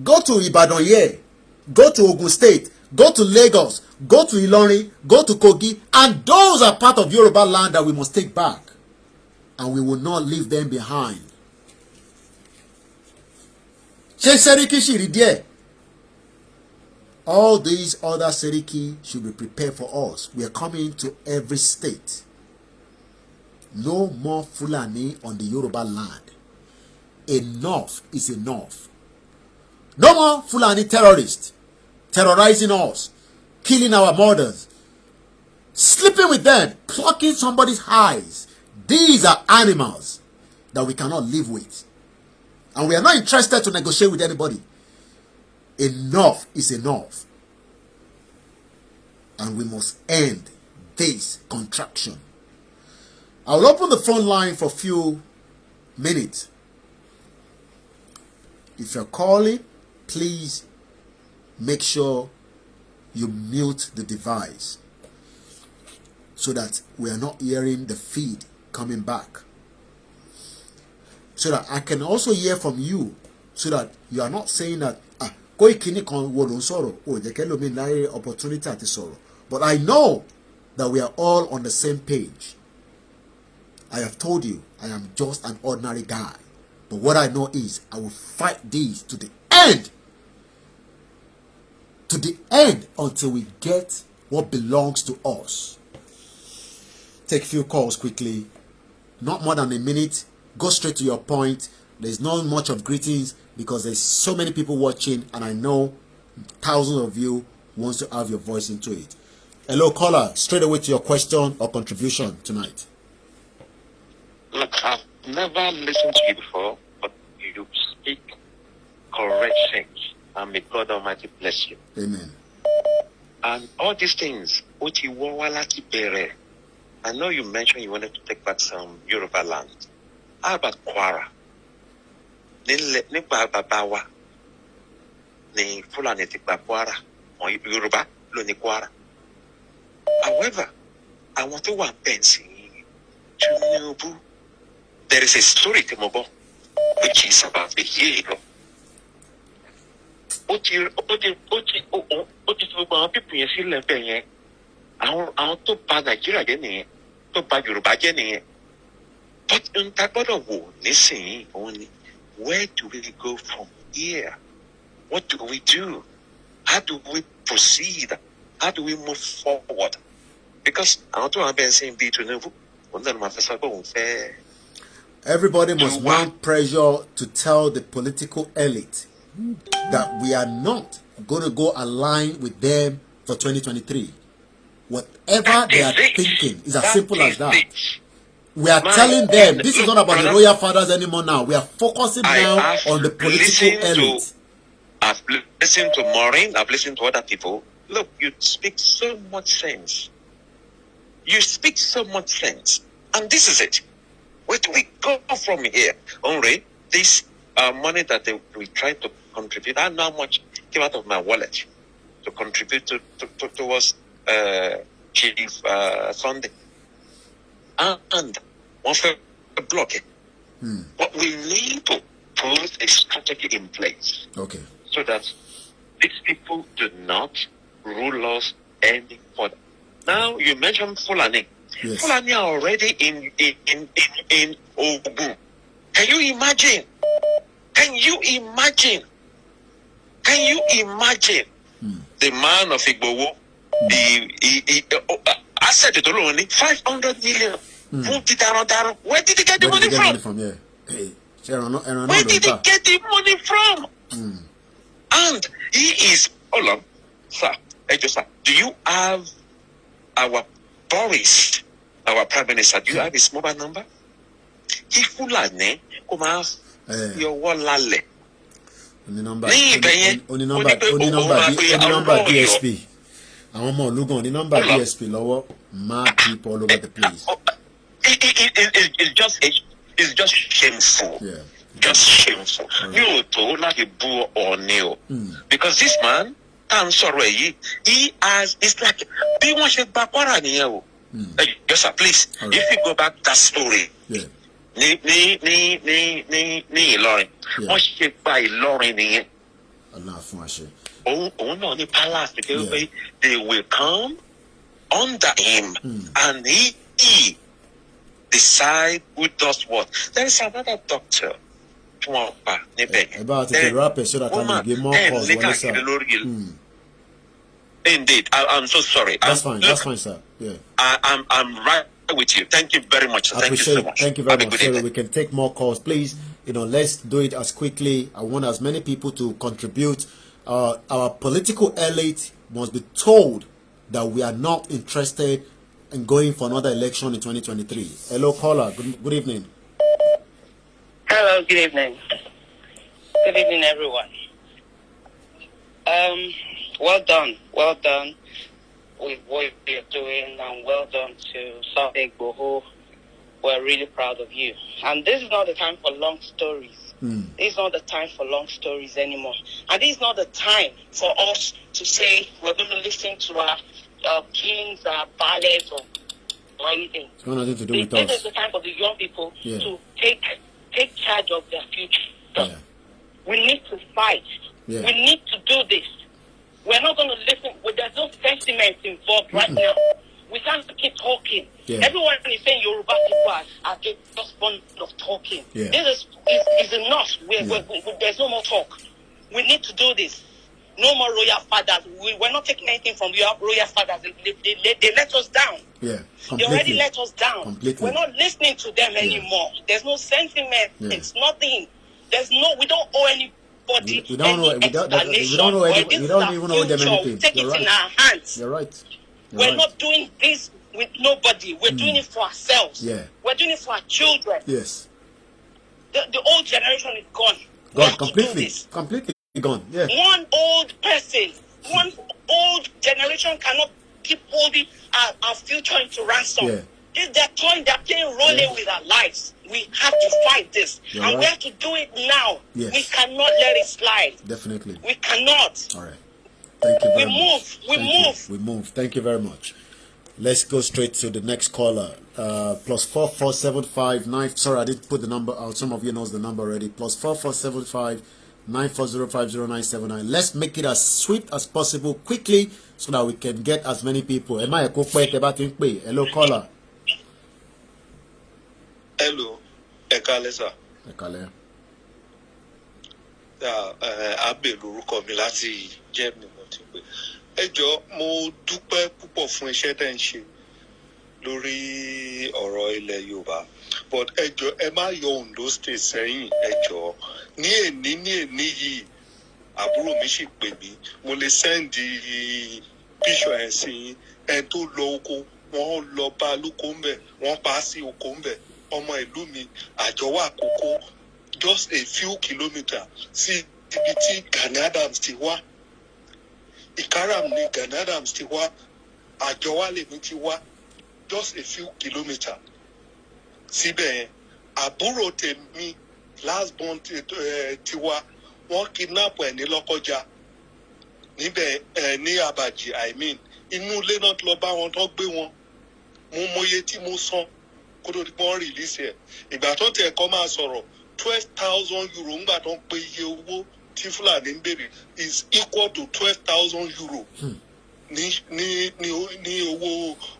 Go to Ibadan here, go to Ogun State, go to Lagos, go to Ilorin, go to Kogi, and those are part of Yoruba land that we must take back, and we will not leave them behind. All these other Seriki should be prepared for us. We are coming to every state. No more Fulani on the Yoruba land. Enough is enough. No more Fulani terrorists terrorizing us, killing our mothers, sleeping with them, plucking somebody's eyes. These are animals that we cannot live with. And we are not interested to negotiate with anybody. Enough is enough. And we must end this contraction. I will open the phone line for a few minutes. If you're calling, please make sure you mute the device so that we are not hearing the feed coming back. So that I can also hear from you, so that you are not saying that opportunity at sorrow. But I know that we are all on the same page. I have told you I am just an ordinary guy. But what I know is I will fight these to the end. To the end until we get what belongs to us. Take a few calls quickly. Not more than a minute. Go straight to your point. There's not much of greetings because there's so many people watching, and I know thousands of you wants to have your voice into it. Hello, caller. Straight away to your question or contribution tonight. Look, I've never listened to you before, but you speak correct things, and may God Almighty bless you. Amen. And all these things, I know you mentioned you wanted to take back some Yoruba land. How about Kwara? Ni Babawa, ni Fulani tikba Kwara, or Yoruba, lo ni Kwara. However, I want to one pensing to there is a story to Mobo, which is about the hero. Where do we go from here? What do we do? How do we proceed? How do we move forward? Because I want to have been saying be to know. Everybody must mount pressure to tell the political elite that we are not going to go align with them for 2023. Whatever they are thinking is as simple as that. We are telling them this is not about the royal fathers anymore now. We are focusing now on the political elite. I've listened to Maureen, I've listened to other people. Look, you speak so much sense. You speak so much sense. And this is it. Where do we go from here? Only this money that we try to contribute, I know how much came out of my wallet to contribute towards Chief Sunday. And one for a block. But we need to put a strategy in place. Okay. So that these people do not rule us any further. Now you mentioned Fulani. Yes. Fulani are already in Ogun. Can you imagine? Can you imagine? Can you imagine the man of Igbowo? I said it alone. 500 million. Where did he get the money from? Yeah. Hey, where did he get the money from? And he is. Hold on, sir. Do you have our Boris, our Prime Minister? Do you have his mobile number? He Fulani come out your wallet. Only number DSP. I want more look on the number DSP lower. Mad people all over the place. It's just shameful. Yeah. Just shameful. You told like a bull or new. Because this man, he has, it's like, be one shake back yes, sir, please. Right. If you go back that story, yeah. Ni Lauren. One shake by Lauren. Allah fún àṣẹ. Òun náà ní palace pé they will come under him and he decide who does what. There is another doctor. About to wrap it so that I can get more calls. Indeed, I'm so sorry. That's fine. That's fine, sir. Yeah. I'm right with you. Thank you very much. Thank you so much. Thank you very much. So we can take more calls, please. Let's do it as quickly. I want as many people to contribute. Our political elite must be told that we are not interested in going for another election in 2023. Hello, caller. Good evening. Hello, good evening. Good evening, everyone. Well done with what you're doing, and well done to Sunday Igboho. We're really proud of you. And this is not the time for long stories. This is not the time for long stories anymore. And this is not the time for us to say we're going to listen to our kings, our ballads, or anything. It's got nothing to do with us. This is the time for the young people to take charge of their future. Yeah. We need to fight. Yeah. We need to do this. We're not going to listen. There's no sentiment involved right now. We can't keep talking. Yeah. Everyone is saying Yoruba people are just fond of talking. Yeah. This is enough. There's no more talk. We need to do this. No more royal fathers. We're not taking anything from your royal fathers. They let us down. Yeah, they already let us down. Completely. We're not listening to them anymore. There's no sentiment. Yeah. It's nothing. We don't owe anybody we don't know. We don't even owe them anything. Take it in our hands. You're right. We're not doing this with nobody. We're doing it for ourselves. Yeah. We're doing it for our children. Yes. The old generation is gone. Gone completely. Completely gone. Yeah. One old person, one old generation cannot keep holding our future into ransom. Yeah. They're playing rolling with our lives. We have to fight this. You're and right. we have to do it now. Yes. We cannot let it slide. Definitely. We cannot. All right. Thank you very much. We move. Thank you very much. Let's go straight to the next caller. Plus 44759. Sorry, I didn't put the number out. Some of you knows the number already. Plus 447594050979. Let's make it as swift as possible, quickly, so that we can get as many people. Hello, caller. Hello, Ekale sir. Ekale. Abe lorúkọ mi láti Germany mo ti pè. Ẹ jọ̀ọ́ mo dúpẹ́ púpọ̀ fún iṣẹ́ tẹ́ ń ṣe lórí ọ̀rọ̀ ilẹ̀ Yorùbá. But ẹ jọ̀ọ́ ẹ má yọ Ondo State sẹ́yìn ẹ jọ̀ọ́. Ní èní yìí àbúrò mi sì pè mí. Mo lè sẹ́ndì píṣọ̀ ẹ̀ sí yín. Ẹ tó lọ oko wọ́n lọ bá lóko ńbẹ̀ wọ́n pa á sí oko ńbẹ̀. Ọmọ ìlú mi Àjọwà Àkókó just a few kilometers sí ibi tí Gani Adams ti wá. Ìkáràm ni Gani Adams ti wá. Àjọwà lèmi ti wá just a few kilometers. Síbẹ̀ yẹn àbúrò tèmi last born ti wá wọ́n kidnap ẹ̀ ní Lọ́kọ́jà níbẹ̀ ní Àbàjì inú ilé náà lọ bá wọn tó gbé wọn. Mo mọye tí mo san kó tó di pé wọ́n release ẹ̀. Ìgbà tó tẹ̀ kọ́ máa sọ̀rọ̀ 12,000 euro ńgbà tó ń pe iye owó tí Fúlàní ń béèrè is equal to 12,000 euro. ní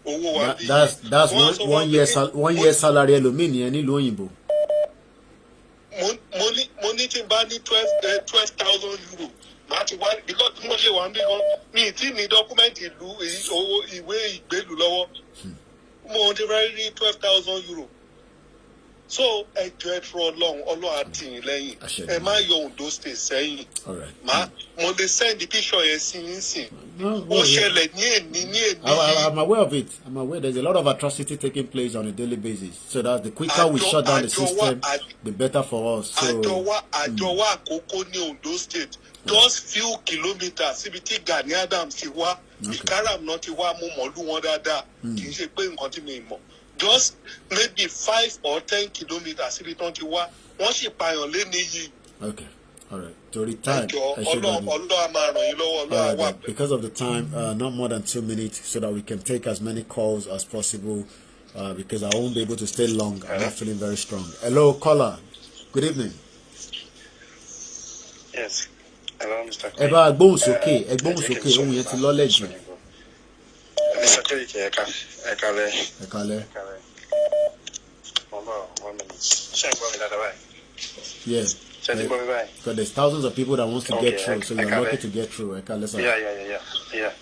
owó wa. That's one year salary ẹlòmíì nìyẹn nílùú òyìnbó. mo ní tí n bá ní 12,000 euro màá ti wá because mo ṣe wà ń bí gan mi tí ní dọ́kúmẹ́ǹtì ìlú owó ìwé ìgbélú lọ́wọ́ mo ti fẹ́ rí 12,000 euro. So ẹ jọ̀ọ́ ẹ fún Ọlọ́run àti yín lẹ́yìn ẹ má yọ Ondo State sẹ́yìn mo lè send picture yẹn sí yín sìn ó ṣẹlẹ̀ ní èní. I'm aware of it. I'm aware there's a lot of atrocity taking place on a daily basis, so that the quicker we shut down the system the better for us. Àjọwà Àkókó ní Ondo State just few kilometers síbi tí Gani Adams ti wá Ìkáràm náà ti wá mo mọ̀lú wọn dáadáa kì í ṣe pé nǹkan tí mi mọ̀. Just maybe 5 or 10 kilometers síbi tán ti wá wọ́n sì pààyàn lé níyì. Okay, all right. To retire. Because of the time, not more than 2 minutes, so that we can take as many calls as possible. Because I won't be able to stay long. I'm not feeling very strong. Hello, caller. Good evening. Yes. Hello, Mr. ẹ bá gbóhùn sókè ohun yẹn ti lọ́lẹ̀ jù. Mr. Koiki, ẹ kálẹ́. ẹ kálẹ́. One minute. Ṣé ẹ gbọ́ mi dáadáa báyìí? Yeah. Ṣé ẹ ti gbọ́ mi báyìí? Because there's thousands of people that wants to get through, so you're lucky to get through. Ẹ kálẹ́ sir. Yeah.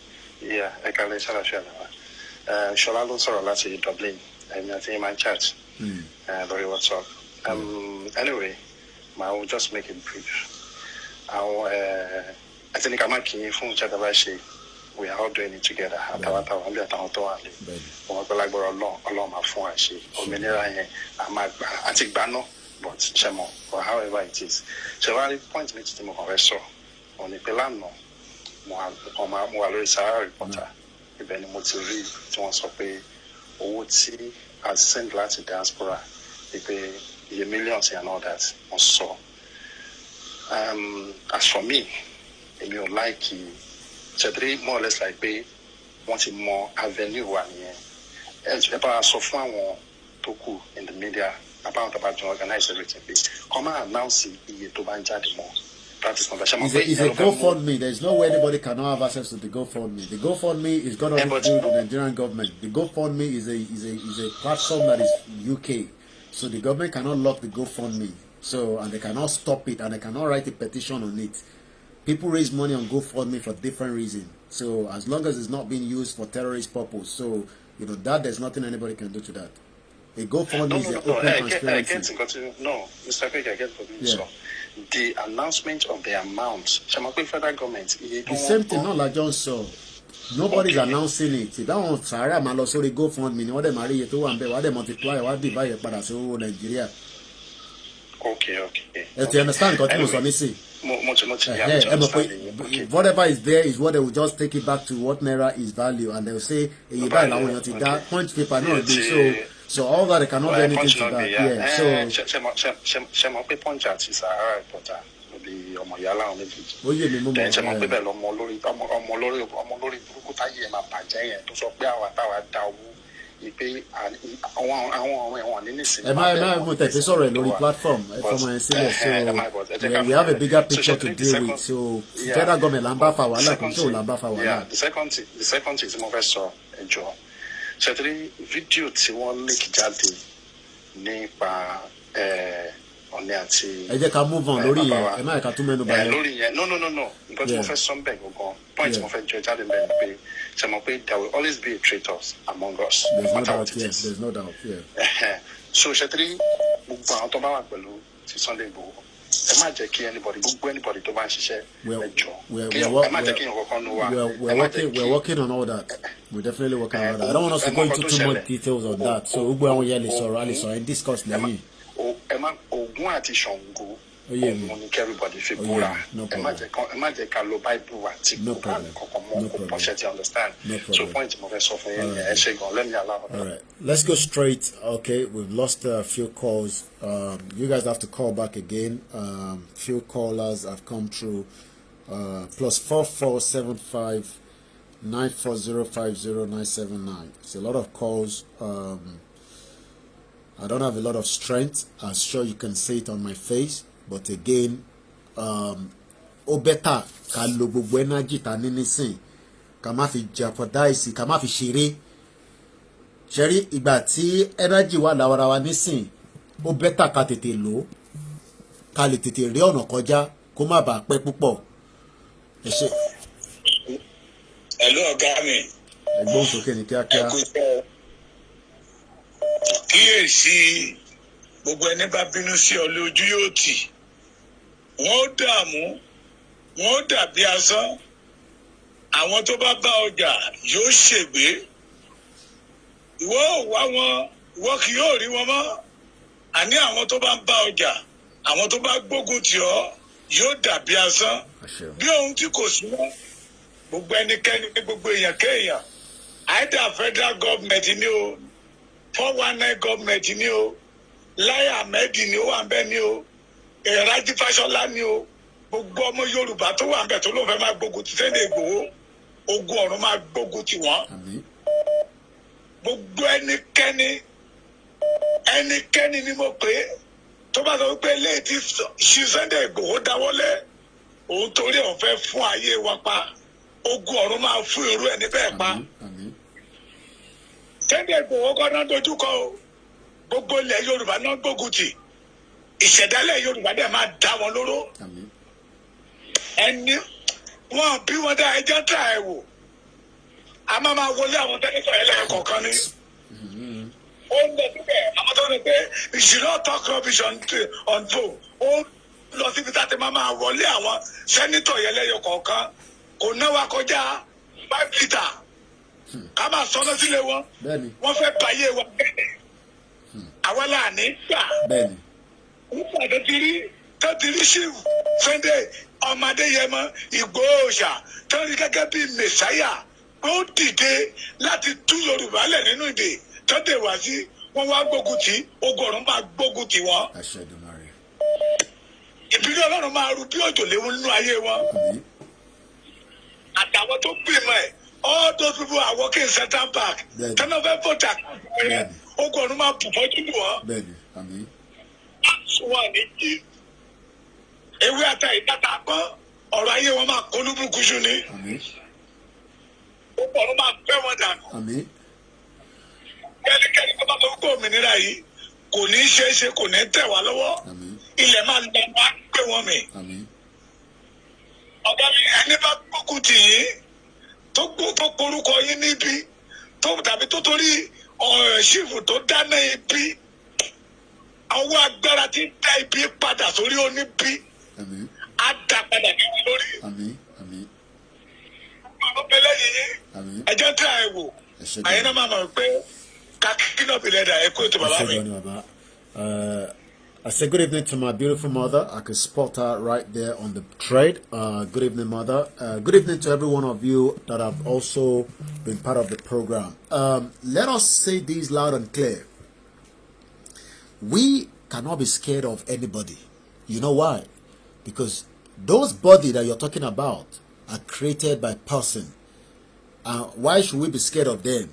Ẹ kálẹ́ ṣàlàṣẹ́ àná. Ṣọlá ló sọ̀rọ̀ láti Dublin. Ẹ̀mí àti Iman chat. Lórí WhatsApp. Anyway, I will just make it brief. I think I'm making phone chat about she. We are all doing it together. Àtàwátà wà bí àtàwọn tó wà lé. Wọ́n gbọ́ lágbára Ọlọ́run máa fún wa ṣe. Òmìnira yẹn àti gbà náà, but ṣe mọ̀, or however it is. Ṣé wàá rí point méjì tí mo kàn fẹ́ sọ? Òní pé lánàá, mo wà lórí Sahara Reporter. Ibẹ̀ ni mo ti rí tí wọ́n sọ pé owó tí a send láti diaspora pé iye millions and all that wọ́n sọ. As for me, èmi ò like ṣètìrí more or less like pé wọ́n ti mọ avenue wa nìyẹn. Ẹ bá a sọ fún àwọn tó kù in the media about organize everything pé kọ́ máa announce iye tó bá ń jáde mọ́. That is not It's a GoFundMe. There's no way anybody cannot have access to the GoFundMe. The GoFundMe is going to include the Nigerian government. The GoFundMe is a platform that is UK. So the government cannot lock the GoFundMe. So, and they cannot stop it, and they cannot write a petition on it. People raise money on GoFundMe for different reasons. So as long as it's not being used for terrorist purpose, so that there's nothing anybody can do to that. A GoFundMe is an open transparency. No, Mr. Craig, I get what you said. The announcement of the amount, federal government. The same thing, not like John saw. Nobody's announcing it. That one, Sarah, my lord, sorry, GoFundMe. What they marry to one, what they multiply, what they buy, but that's all Nigeria. Okay. Do you understand? Whatever is there is what they will just take it back to what naira is value, and they will say, you buy now that point paper, no, so all that they cannot do anything to that. Yeah. Platform so we have a bigger picture to deal with. So federal government the second thing is more so enjoy. Certainly video tí wọ́n link jáde nípa ọ̀nẹ́ àti ẹ jẹ́ ká move on lórí yẹn ẹ má ká tún mẹ́nu bà yẹn lórí yẹn no nǹkan tí mo fẹ́ sọ bẹ́ẹ̀ gangan point tí mo fẹ́ jọ jáde bẹ́ẹ̀ pé ṣe mọ̀ pé there will always be a traitors among us. There's no doubt. So ṣètìrí gbogbo àwọn tó bá wà pẹ̀lú ti Sunday Igboho ẹ má jẹ́ kí anybody tó bá ń ṣiṣẹ́ ẹ jọ ẹ má jẹ́ kí èèyàn kankan ló wà. We're working on all that. We're definitely working on all that. I don't want us to go into too much details on that. So gbogbo àwọn yẹn lè sọ̀rọ̀ and discuss lẹ́yìn. Ẹ má Ògún àti Ṣàngó òun ni kí everybody fi búra ẹ má jẹ́ ká lo Bible àti kankan mọ́ kó pọ̀ṣẹ́ ti understand. So point mo fẹ́ sọ fún yẹn ẹ ṣe gan let me allow. All right, let's go straight. Okay, we've lost a few calls. You guys have to call back again. Few callers have come through. +4475 94050 It's a lot of calls. I don't have a lot of strength. I'm sure you can see it on my face. But again, ó better ká lo gbogbo energy ta ní nísìn ká má fi jeopardize ká má fi ṣeré. Ṣẹ́rí ìgbà tí energy wà lára wa nísìn ó better ká tètè lò ká lè tètè rí ọ̀nà kọjá kó má bàa pẹ́ púpọ̀. Ẹ ṣé. Hello ọ̀gá mi. Ẹgbọ́n sókè ní kíákíá. Kíyèsí gbogbo ẹni bá bínú sí ọ lójú yóò tì. Wọ́n dààmú, wọ́n dàbí asán. Àwọn tó bá bá ọjà yóò ṣègbé. Ìwọ ò wá wọn, ìwọ kì yóò rí wọn mọ́. Àní àwọn tó bá ń bá ọjà, àwọn tó bá gbógun tì ọ́ yóò dàbí asán. Bí ohun tí kò súnmọ́, gbogbo ẹnikẹ́ni gbogbo èèyàn kéèyàn. Either federal government ni o, 419 government ni o, Lai Ahmed ni o wà ń bẹ̀ ni o. Ìrájí Fáṣọlá ni o, gbogbo ọmọ Yorùbá tó wà ń bẹ̀ tó ló fẹ́ máa gbógun ti Sunday Igboho, ogun ọ̀run máa gbógun ti wọ́n. Gbogbo ẹnikẹ́ni ni mo pè é tó bá sọ wípé eléyìí tí ṣí Sunday Igboho dáwọ́lé òun torí òun fẹ́ fún ayé wa pa ogun ọ̀run máa fún irú ẹni bẹ́ẹ̀ pa. Sunday Igboho kọ́ náà dojúkọ o gbogbo ilẹ̀ Yorùbá náà gbógun tì ìṣẹ̀dálẹ̀ Yorùbá dẹ̀ máa dá wọn lóró ẹni wọn bí wọn dá ẹjọ́ tà ẹ̀ wò a máa wọlé àwọn tẹ́lifà ẹlẹ́ẹ̀kọ̀ọ̀kan ni ó ń lọ síbẹ̀ àwọn tó ń pè you should not talk rubbish on phone ó lọ síbi tá a ti máa wọlé àwọn sẹ́nítọ̀ yẹn lẹ́yọ kọ̀ọ̀kan kò náwó kọjá 5 litre ká máa sọ́nà sílé wọn wọ́n fẹ́ báyé wa bẹ́ẹ̀ àwọn láàánú gbà nígbà tó ti rí sí Sunday ọmọ Adéyẹmọ Ìgbòho Òòṣà tó rí gẹ́gẹ́ bí mẹ̀sáyà ó dìde láti tú Yorùbá lẹ̀ nínú ìdè tó dé wá sí wọn wá gbógun tì ogun ọ̀run máa gbógun tì wọ́n ìbílẹ̀ Ọlọ́run máa rú bí òjò léwu nínú ayé wọn àtàwọn tó gbìmọ̀ ẹ̀ all those people are working in Central Park tẹ́lẹ̀ fẹ́ vote ogun ọ̀run máa bù fọ́jú lù wọ́n wọ́n ní jí ewé ata ìdáta pọ́n ọ̀rọ̀ ayé wọn máa kó lúbùkúṣu ni ogun ọ̀run máa fẹ́ wọn dànù kẹ́nikẹ́ni tó bá tó kó òmìnira yìí kò ní í ṣeé ṣe kò ní í tẹ̀ wá lọ́wọ́ ilẹ̀ máa lọ wá gbé wọn mì ọ̀gá mi ẹni bá gbógun tì yín tó korúkọ yín níbí tàbí tó torí ṣífù tó dáná ibi àwọn agbára tí ń dá ibi padà sórí oníbí á dá padà níbi lórí. ọlọ́pẹ̀lẹ́ yìí ẹjọ́ tí a wò àyẹ̀ náà máa mọ̀ pé kàkí náà bí lẹ́dà ẹ kó ètò bàbá mi. I say good evening to my beautiful mother. I can spot her right there on the thread. Good evening, mother. Good evening to every one of you that have also been part of the program. Let us say this loud and clear. We cannot be scared of anybody. You know why? Because those bodies that you're talking about are created by person. Why should we be scared of them?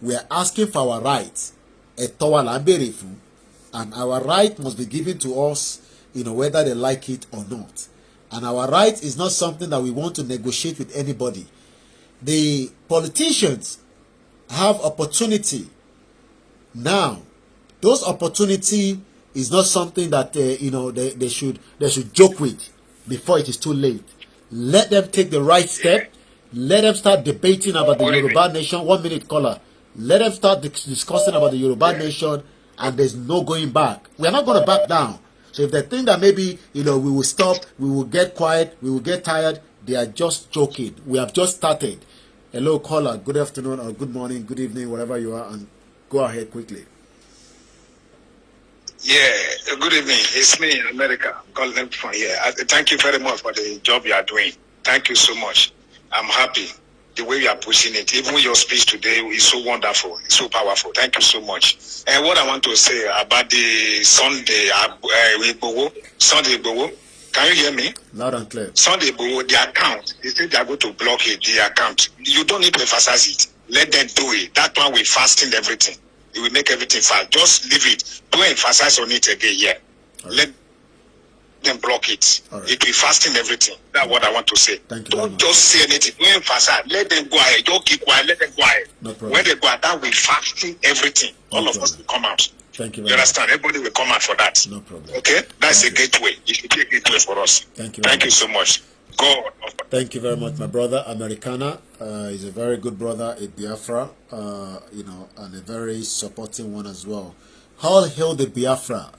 We are asking for our rights. And our right must be given to us, whether they like it or not. And our right is not something that we want to negotiate with anybody. The politicians have opportunity now. Those opportunity is not something that they should joke with before it is too late. Let them take the right step. Let them start debating about the Yoruba nation. 1 minute caller. Let them start discussing about the Yoruba nation. And there's no going back. We are not going to back down. So if they think that maybe, we will stop, we will get quiet, we will get tired, they are just joking. We have just started. Hello, caller. Good afternoon or good morning, good evening, wherever you are, and go ahead quickly. Yeah, good evening. It's me in America. I'm calling from here. Thank you very much for the job you are doing. Thank you so much. I'm happy. The way you are pushing it, even your speech today is so wonderful, it's so powerful. Thank you so much. And what I want to say about the Sunday Igboho, can you hear me? Loud and clear. Sunday Igboho, the account, they say they are going to block it, the account. You don't need to emphasize it. Let them do it. That one will fasten everything. It will make everything fast. Just leave it. Don't emphasize on it again. Yeah. Right. Let them block it. Right. It will fasten everything. That's what I want to say. Thank you. Don't just say anything. Don't emphasize. Let them go ahead. Don't keep quiet. Let them go ahead. No problem. When they go ahead, that will fasten everything. All of us will come out. Thank you. You understand? Everybody will come out for that. No problem. Okay? That's a gateway. It should be a gateway for us. Thank you. Thank you so much. God. Thank you very much, my brother. Americana is a very good brother in Biafra, and a very supporting one as well. All hail the Biafra.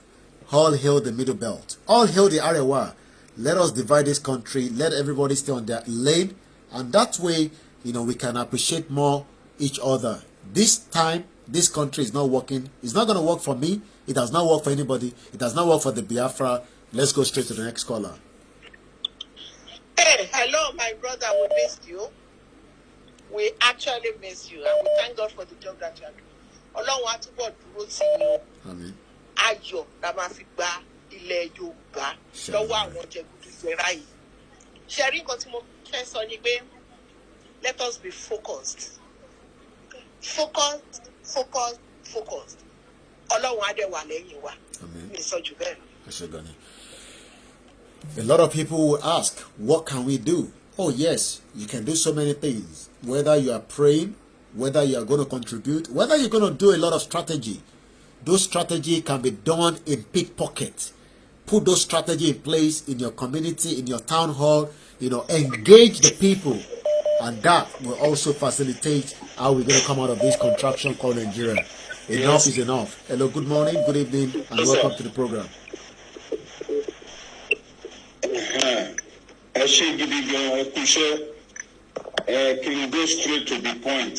All hail the Middle Belt. All hail the Arewa. Let us divide this country. Let everybody stay on their lane. And that way, we can appreciate more each other. This time, this country is not working. It's not going to work for me. It does not work for anybody. It does not work for the Biafra. Let's go straight to the next caller. Hey, hello, my brother. We missed you. We actually miss you. And we thank God for the job that you are doing. Ọlọ́run á túbọ̀ dúró tì yín o. Amen. Ayọ̀ la máa fi gba ilẹ̀ Yorùbá lọ́wọ́ àwọn jẹgúdújẹrá yìí. Ṣé rí nǹkan tí mo fẹ́ sọ ni pé let us be focused. Focused. Ọlọ́run á dẹ̀ wà lẹ́yìn wa. Amen. Mi sọ jù bẹ́ẹ̀ lọ. A lot of people will ask, what can we do? Oh yes, you can do so many things. Whether you are praying, whether you are going to contribute, whether you're going to do a lot of strategy. Those strategy can be done in pickpocket. Put those strategy in place in your community, in your town hall, engage the people. And that will also facilitate how we're going to come out of this contraction called Nigeria. Enough is enough. Hello, good morning, good evening, and welcome to the program. Ẹ ṣe gidi gan ẹ kú iṣẹ́ kí n go straight to the point.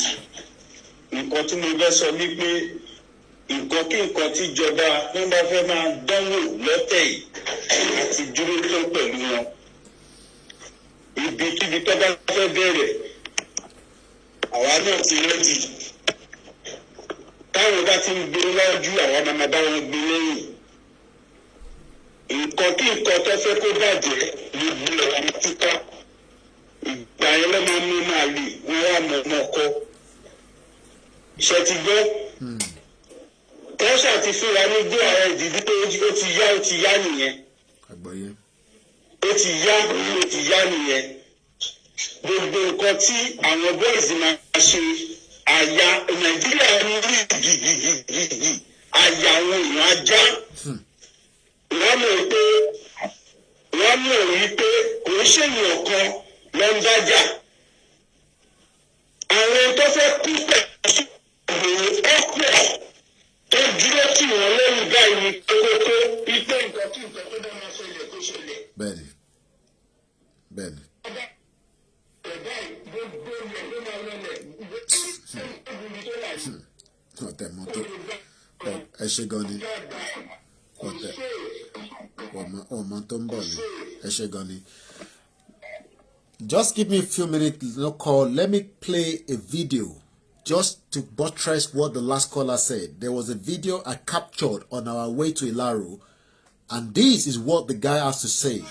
Nǹkan tí mo fẹ́ sọ ni pé nǹkan kí nǹkan tí ìjọba wọn bá fẹ́ máa dánwò lọ́tẹ̀ yìí àti dúró tó pẹ̀lú wọn. Ibikíbi tó bá fẹ́ bẹ̀rẹ̀ àwa náà ti rẹ́dì. Táwọn bá ti ń gbé lọ́jú àwa máa bá wọn gbé lẹ́yìn. Nǹkan kí nǹkan tó fẹ́ kó bàjẹ́ gbogbo ọ̀hún títà. Ìgbà yẹn ló máa mú màálù wọn wá mọ̀ ọmọ ọkọ. Iṣẹ́ ti gbọ́. Tẹ́sà ti fún wa ní gbé ààrẹ ìdìbò pé ó ti yá nìyẹn. Ó ti yá nìyẹn. Gbogbo nǹkan tí àwọn bọ́ìsì máa ṣe àyà Nàìjíríà ní gìgìgìgì àyà àwọn èèyàn ajá. Wọ́n mọ̀ wípé kò ń ṣèyàn kan ló ń dájà. Àwọn tó fẹ́ kú pẹ̀lú ọ̀pọ̀ tó dúró tì wọ́n lẹ́yìn báyìí ní kókó wípé nǹkan tí nǹkan tó bá máa ṣẹlẹ̀ kó ṣẹlẹ̀. Bẹ́ẹ̀ni. Ọ̀tẹ̀ mọ́tò ẹ ṣe gan ni ọ̀tẹ̀ ọmọ tó ń bọ̀ ni ẹ ṣe gan ni. Just give me a few minutes, no call. Let me play a video just to buttress what the last caller said. There was a video I captured on our way to Ilaro, and this is what the guy has to say.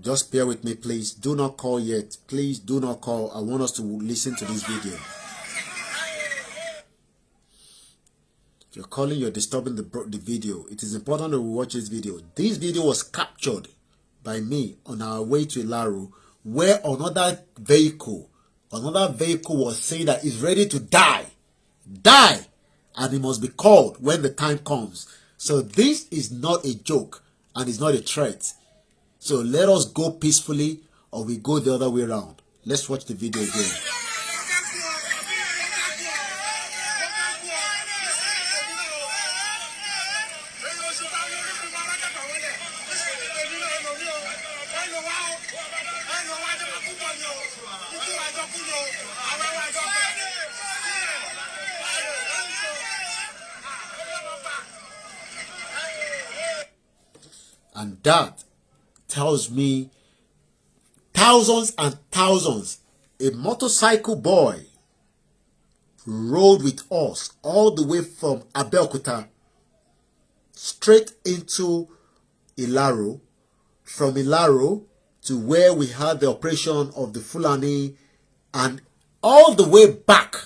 Just bear with me, please. Do not call yet. Please do not call. I want us to listen to this video. If you're calling, you're disturbing the video. It is important that we watch this video. This video was captured by me on our way to Ilaro, where another vehicle was saying that it's ready to die, and it must be called when the time comes. So this is not a joke, and it's not a threat. So let us go peacefully, or we go the other way around. Let's watch the video again. And that tells me thousands and thousands. A motorcycle boy rode with us all the way from Abeokuta straight into Ilaro, from Ilaro to where we had the operation of the Fulani, and all the way back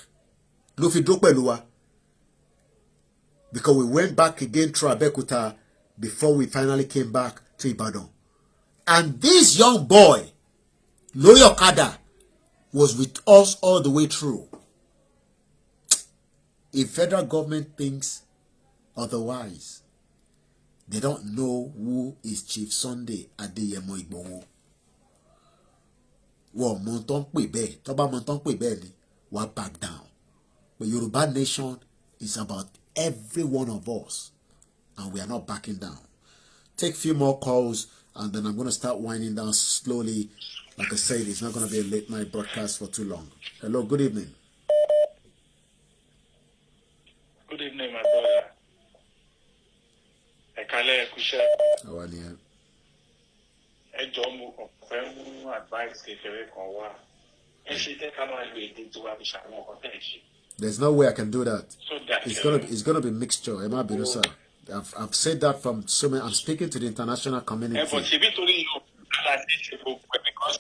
because we went back again through Abeokuta before we finally came back to Ibadan. And this young boy, Lori Okada, was with us all the way through. If federal government thinks otherwise, they don't know who is Chief Sunday Adeyemo Igboho. Well, Monton Pebe, Toba Monton Pebe, we'll back down. But Yoruba Nation is about every one of us, and we are not backing down. Take a few more calls, and then I'm going to start winding down slowly. Like I said, it's not going to be a late night broadcast for too long. Hello, good evening. Good evening, my brother. Ekale Kushe. How are you? Mo fẹ́ mú advice kékeré kan wá. Ẹ ṣe tẹ́ ká máa lo èdè tí wàá fi ṣàwọn ọkọ tẹ̀ ṣe. There's no way I can do that. So that it's gonna be mixture. Am I better, sir? I've said that from so many. I'm speaking to the international community. But ṣebí torí yóò láti ṣe gbogbo ẹ̀ because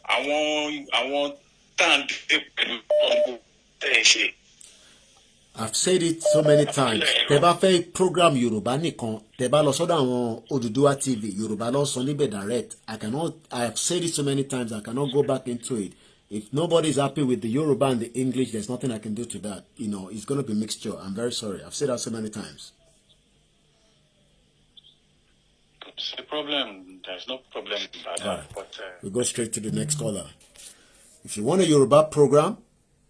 àwọn tàǹdé pẹ̀lú ọ̀gbọ̀n tẹ̀ ṣe. I've said it so many times. Tẹ́ bá fẹ́ program Yorùbá nìkan, tẹ́ bá lọ sọ́dọ̀ àwọn Odùduwà TV, Yorùbá ló sọ níbẹ̀ direct. I have said it so many times, I cannot go back into it. If nobody is happy with the Yoruba and the English, there's nothing I can do to that. You know, it's going to be mixture. I'm very sorry. I've said that so many times. It's the problem. There's no problem about that. But we go straight to the next caller. If you want a Yoruba program,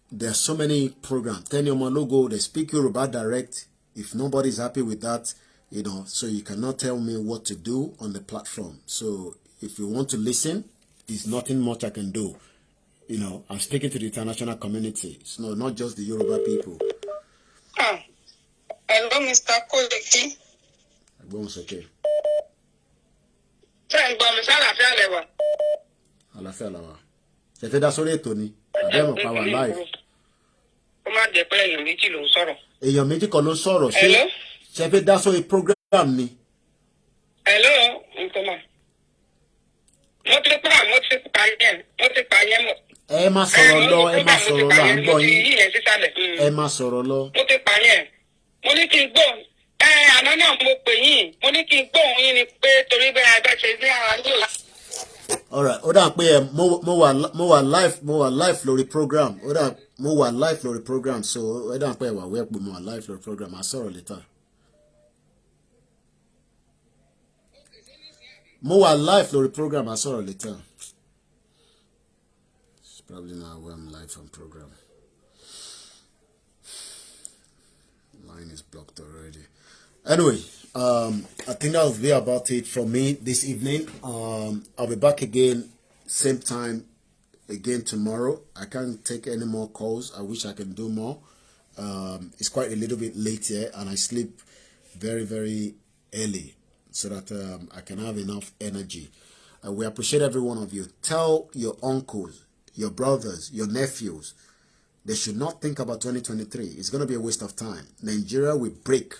there are so many programs. Tenyomo logo, they speak Yoruba direct. If nobody's happy with that, you know, so you cannot tell me what to do on the platform. So if you want to listen, there's nothing much I can do. You know, I'm speaking to the international community. It's not just the Yoruba people. Hello, Mr. Koleki. Everyone's okay. Àlàáfíà la wà. Ṣé fẹ́ dá sórí ètò ni? Adeyemo pa wà live. Ó máa jẹ́ pé èèyàn méjì ló ń sọ̀rọ̀. Èèyàn méjì kan ló ń sọ̀rọ̀. Ṣé fẹ́ dá sórí program ni? Hello, Nkoma. Mo ti pa yẹn. Ẹ má sọ̀rọ̀ lọ, ẹ má sọ̀rọ̀ lọ, à ń gbọ́ yín. Ẹ má sọ̀rọ̀ lọ. Mo ti pa yẹn. Mo ní kí n gbọ́. Àná náà mo pè yín. Mo ní kí n gbọ́ òun yín ni pé torí bẹ́ẹ̀ abẹ́ ṣe ní àwọn yóò. Alright, ó dà pé mo wà live lórí program. Mo wà live lórí program, so ó dà pé wà wẹ́ pé mo wà live lórí program. I'll sọ̀rọ̀ later. Mo wà live lórí program. I'll sọ̀rọ̀ later. It's probably not where I'm live on program. Line is blocked already. Anyway, I think that'll be about it from me this evening. I'll be back again, same time again tomorrow. I can't take any more calls. I wish I can do more. It's quite a little bit late here, and I sleep very, very early so that I can have enough energy. We appreciate every one of you. Tell your uncles, your brothers, your nephews, they should not think about 2023. It's going to be a waste of time. Nigeria will break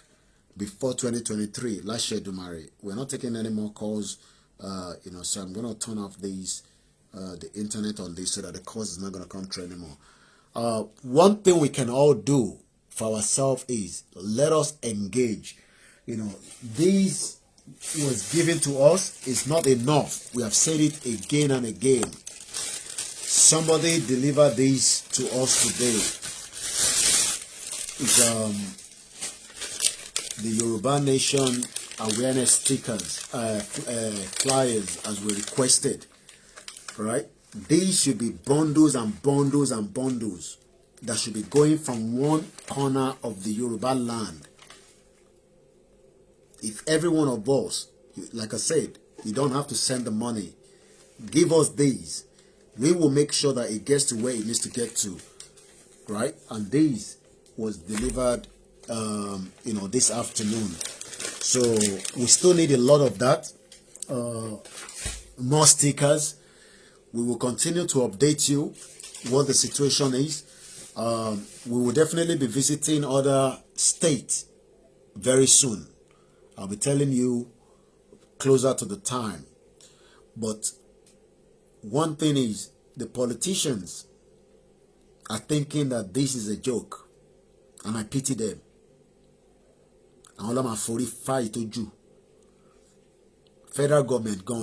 before 2023. Last year, Dumari. We're not taking any more calls, so I'm going to turn off the internet on this so that the calls is not going to come through anymore. One thing we can all do for ourselves is let us engage. This was given to us is not enough. We have said it again and again. Somebody delivered this to us today. It's the Yoruba Nation awareness stickers, flyers as we requested. Right? These should be bundles and bundles and bundles that should be going from one corner of the Yoruba land. If every one of us, like I said, you don't have to send the money. Give us these. We will make sure that it gets to where it needs to get to. Right? And these was delivered, this afternoon. So we still need a lot of that. More stickers. We will continue to update you what the situation is. We will definitely be visiting other states very soon. I'll be telling you closer to the time. But one thing is, the politicians are thinking that this is a joke. And I pity them. Àwọn ọlọ́mà forí fá ìtọ́jú. Federal government gan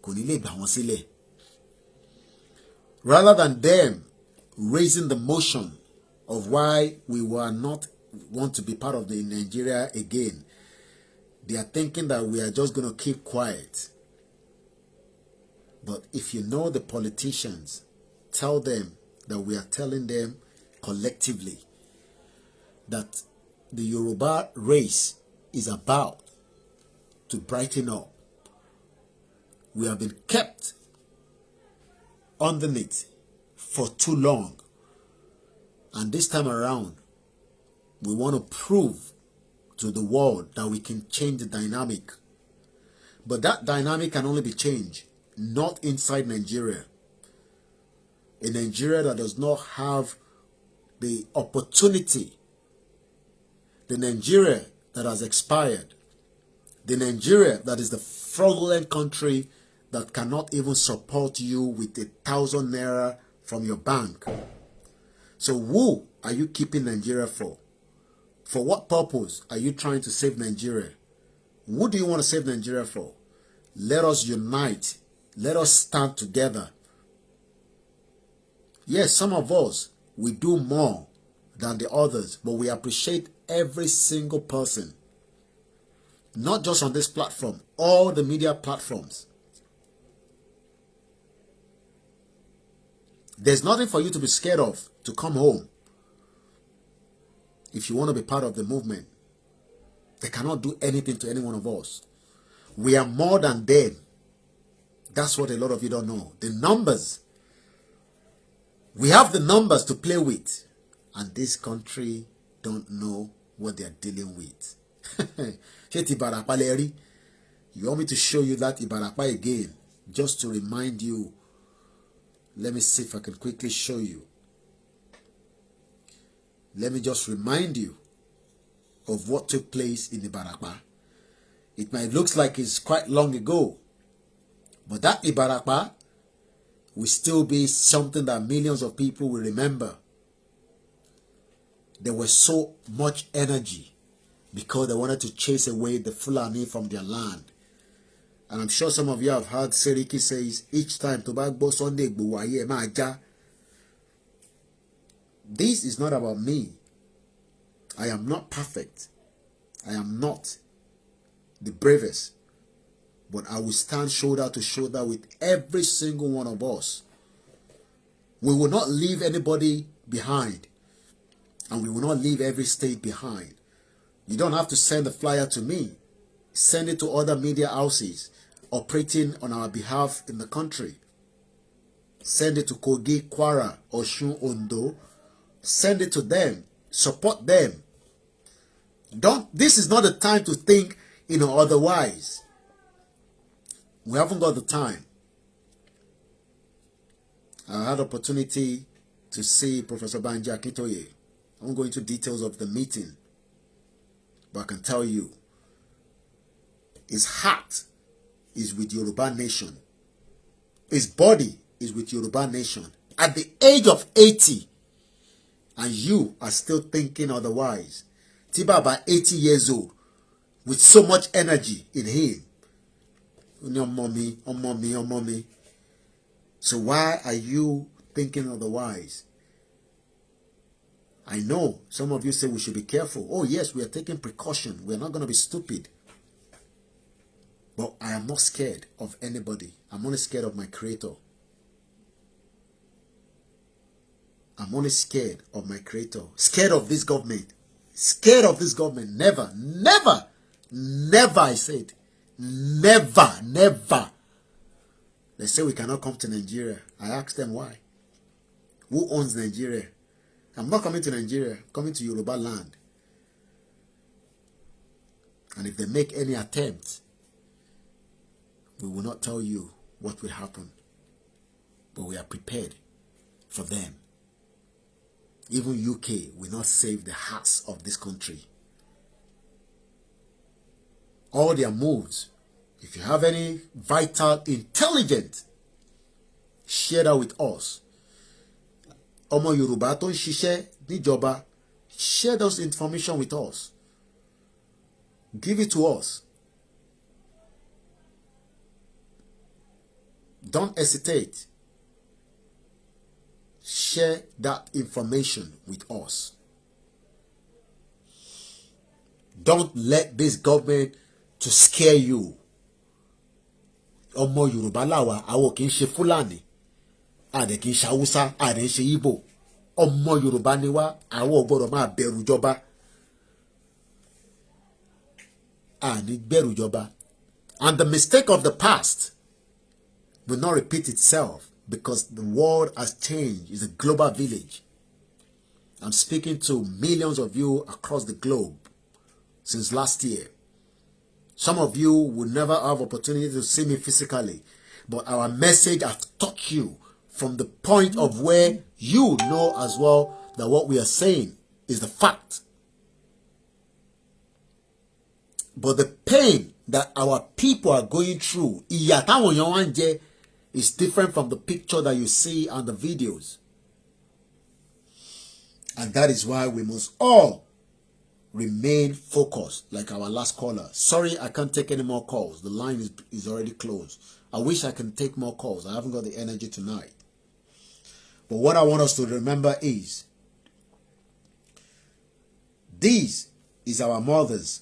kò ní lè gbà wọ́n sílẹ̀. Rather than them raising the motion of why we were not want to be part of the Nigeria again, they are thinking that we are just going to keep quiet. But if you know the politicians, tell them that we are telling them collectively that the Yoruba race is about to brighten up. We have been kept underneath for too long. And this time around, we want to prove to the world that we can change the dynamic. But that dynamic can only be changed not inside Nigeria. A Nigeria that does not have the opportunity. The Nigeria that has expired. The Nigeria that is the fraudulent country that cannot even support you with 1,000 naira from your bank. So who are you keeping Nigeria for? For what purpose are you trying to save Nigeria? Who do you want to save Nigeria for? Let us unite. Let us stand together. Yes, some of us, we do more than the others, but we appreciate every single person. Not just on this platform, all the media platforms. There's nothing for you to be scared of to come home if you want to be part of the movement. They cannot do anything to any one of us. We are more than them. That's what a lot of you don't know. The numbers. We have the numbers to play with. And this country don't know what they are dealing with. You want me to show you that Ibarapa again? Just to remind you. Let me see if I can quickly show you. Let me just remind you of what took place in Ibarapa. It might look like it's quite long ago. But that Ibarapa will still be something that millions of people will remember. There was so much energy because they wanted to chase away the Fulani from their land. And I'm sure some of you have heard Seriki says, each time Tobagbo Sunday Gbuwaye Maja. This is not about me. I am not perfect. I am not the bravest. But I will stand shoulder to shoulder with every single one of us. We will not leave anybody behind. And we will not leave every state behind. You don't have to send a flyer to me. Send it to other media houses operating on our behalf in the country. Send it to Kogi, Kwara, Oshun, Ondo. Send it to them. Support them. This is not the time to think, otherwise. We haven't got the time. I had opportunity to see Professor Banji Akintoye. I won't go into details of the meeting. But I can tell you, his heart is with Yoruba Nation. His body is with Yoruba Nation. At the age of 80, and you are still thinking otherwise. Tiba about 80 years old, with so much energy in him. Oh mommy. So why are you thinking otherwise? I know some of you say we should be careful. Oh yes, we are taking precaution. We are not going to be stupid. But I am not scared of anybody. I'm only scared of my Creator. I'm only scared of my Creator. Scared of this government. Scared of this government. Never, I said. Never. They say we cannot come to Nigeria. I asked them why. Who owns Nigeria? I'm not coming to Nigeria. I'm coming to Yoruba land. And if they make any attempt, we will not tell you what will happen. But we are prepared for them. Even UK will not save the hearts of this country. All their moves, if you have any vital intelligence, share that with us. Ọmọ Yorùbá tó ń ṣiṣẹ́ níjọba, share those information with us. Give it to us. Don't hesitate. Share that information with us. Don't let this government to scare you. Ọmọ Yorùbá làwa, àwa kì í ṣe Fúlàní. Àdè kì í ṣe Haúsá, àdè ń ṣe Ìgbò. Ọmọ Yorùbá ni wá, àwa ò gbọ́dọ̀ máa bẹ̀rù ìjọba. Àní bẹ̀rù ìjọba. And the mistake of the past will not repeat itself because the world has changed. It's a global village. I'm speaking to millions of you across the globe since last year. Some of you will never have opportunity to see me physically, but our message has touched you from the point of where you know as well that what we are saying is the fact. But the pain that our people are going through, ìyà táwọn èèyàn wá ń jẹ, is different from the picture that you see on the videos. And that is why we must all remain focused, like our last caller. Sorry, I can't take any more calls. The line is already closed. I wish I can take more calls. I haven't got the energy tonight. But what I want us to remember is, this is our mothers.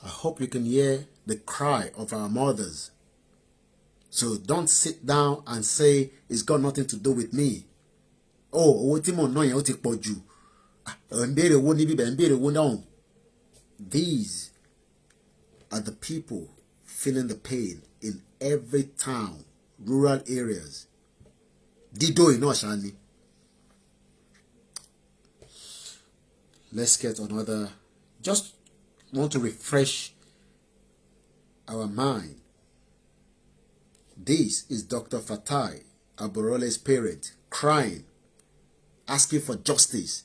I hope you can hear the cry of our mothers. So don't sit down and say it's got nothing to do with me. Oh, owó tí mo ná yẹn ó ti pọ̀ jù. Ń béèrè owó níbí bẹ́ẹ̀ ń béèrè owó náà. These are the people feeling the pain in every town, rural areas. Dido iná ṣáni. Let's get another. Just want to refresh our mind. This is Dr. Fatai Aborole's parent crying, asking for justice.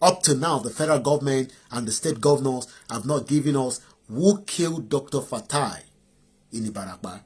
Up to now, the federal government and the state governors have not given us who killed Dr. Fatai in Ibarakba.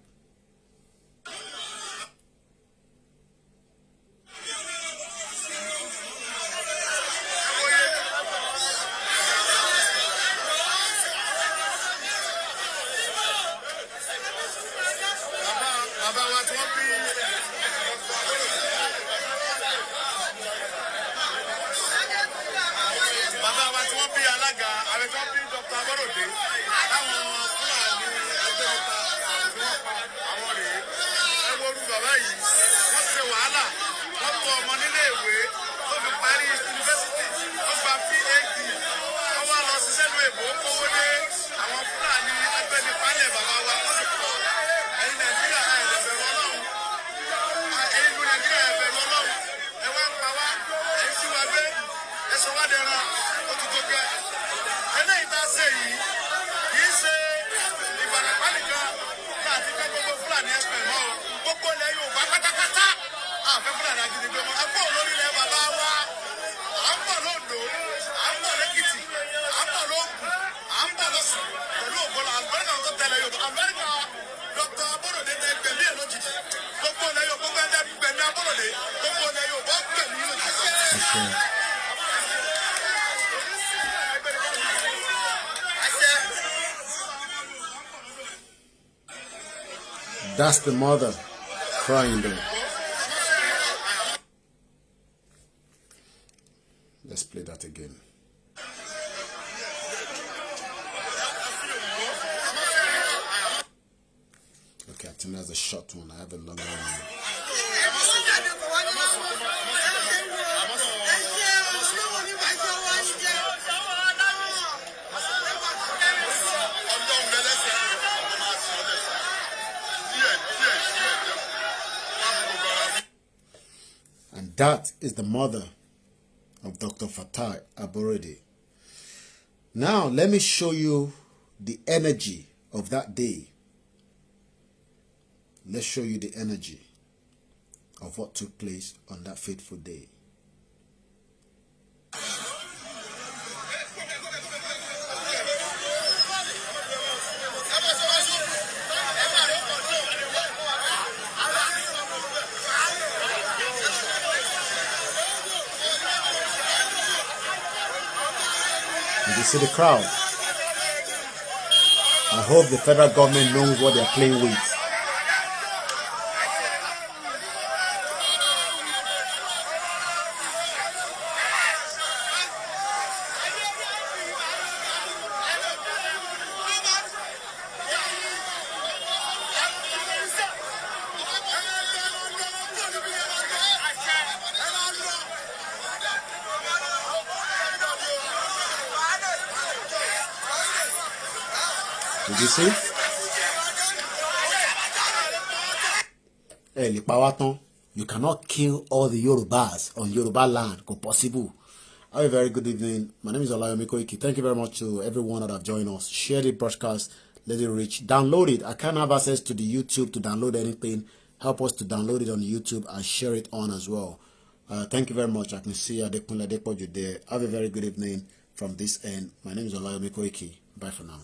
That's the mother crying there. Let's play that again. Okay, I think that's a short one. I have a longer one. And that is the mother of Dr. Fatai Aborode. Now, let me show you the energy of that day. Let's show you the energy of what took place on that fateful day. You see the crowd. I hope the federal government knows what they're playing with. Did you see? Hey, you cannot kill all the Yorubas on Yoruba land. Go possible. Have a very good evening. My name is Adeyemo. Thank you very much to everyone that have joined us. Share the broadcast. Let it reach. Download it. I can't have access to the YouTube to download anything. Help us to download it on YouTube and share it on as well. Thank you very much. I can see Adekunle Adepoju there. Have a very good evening from this end. My name is Adeyemo. Bye for now.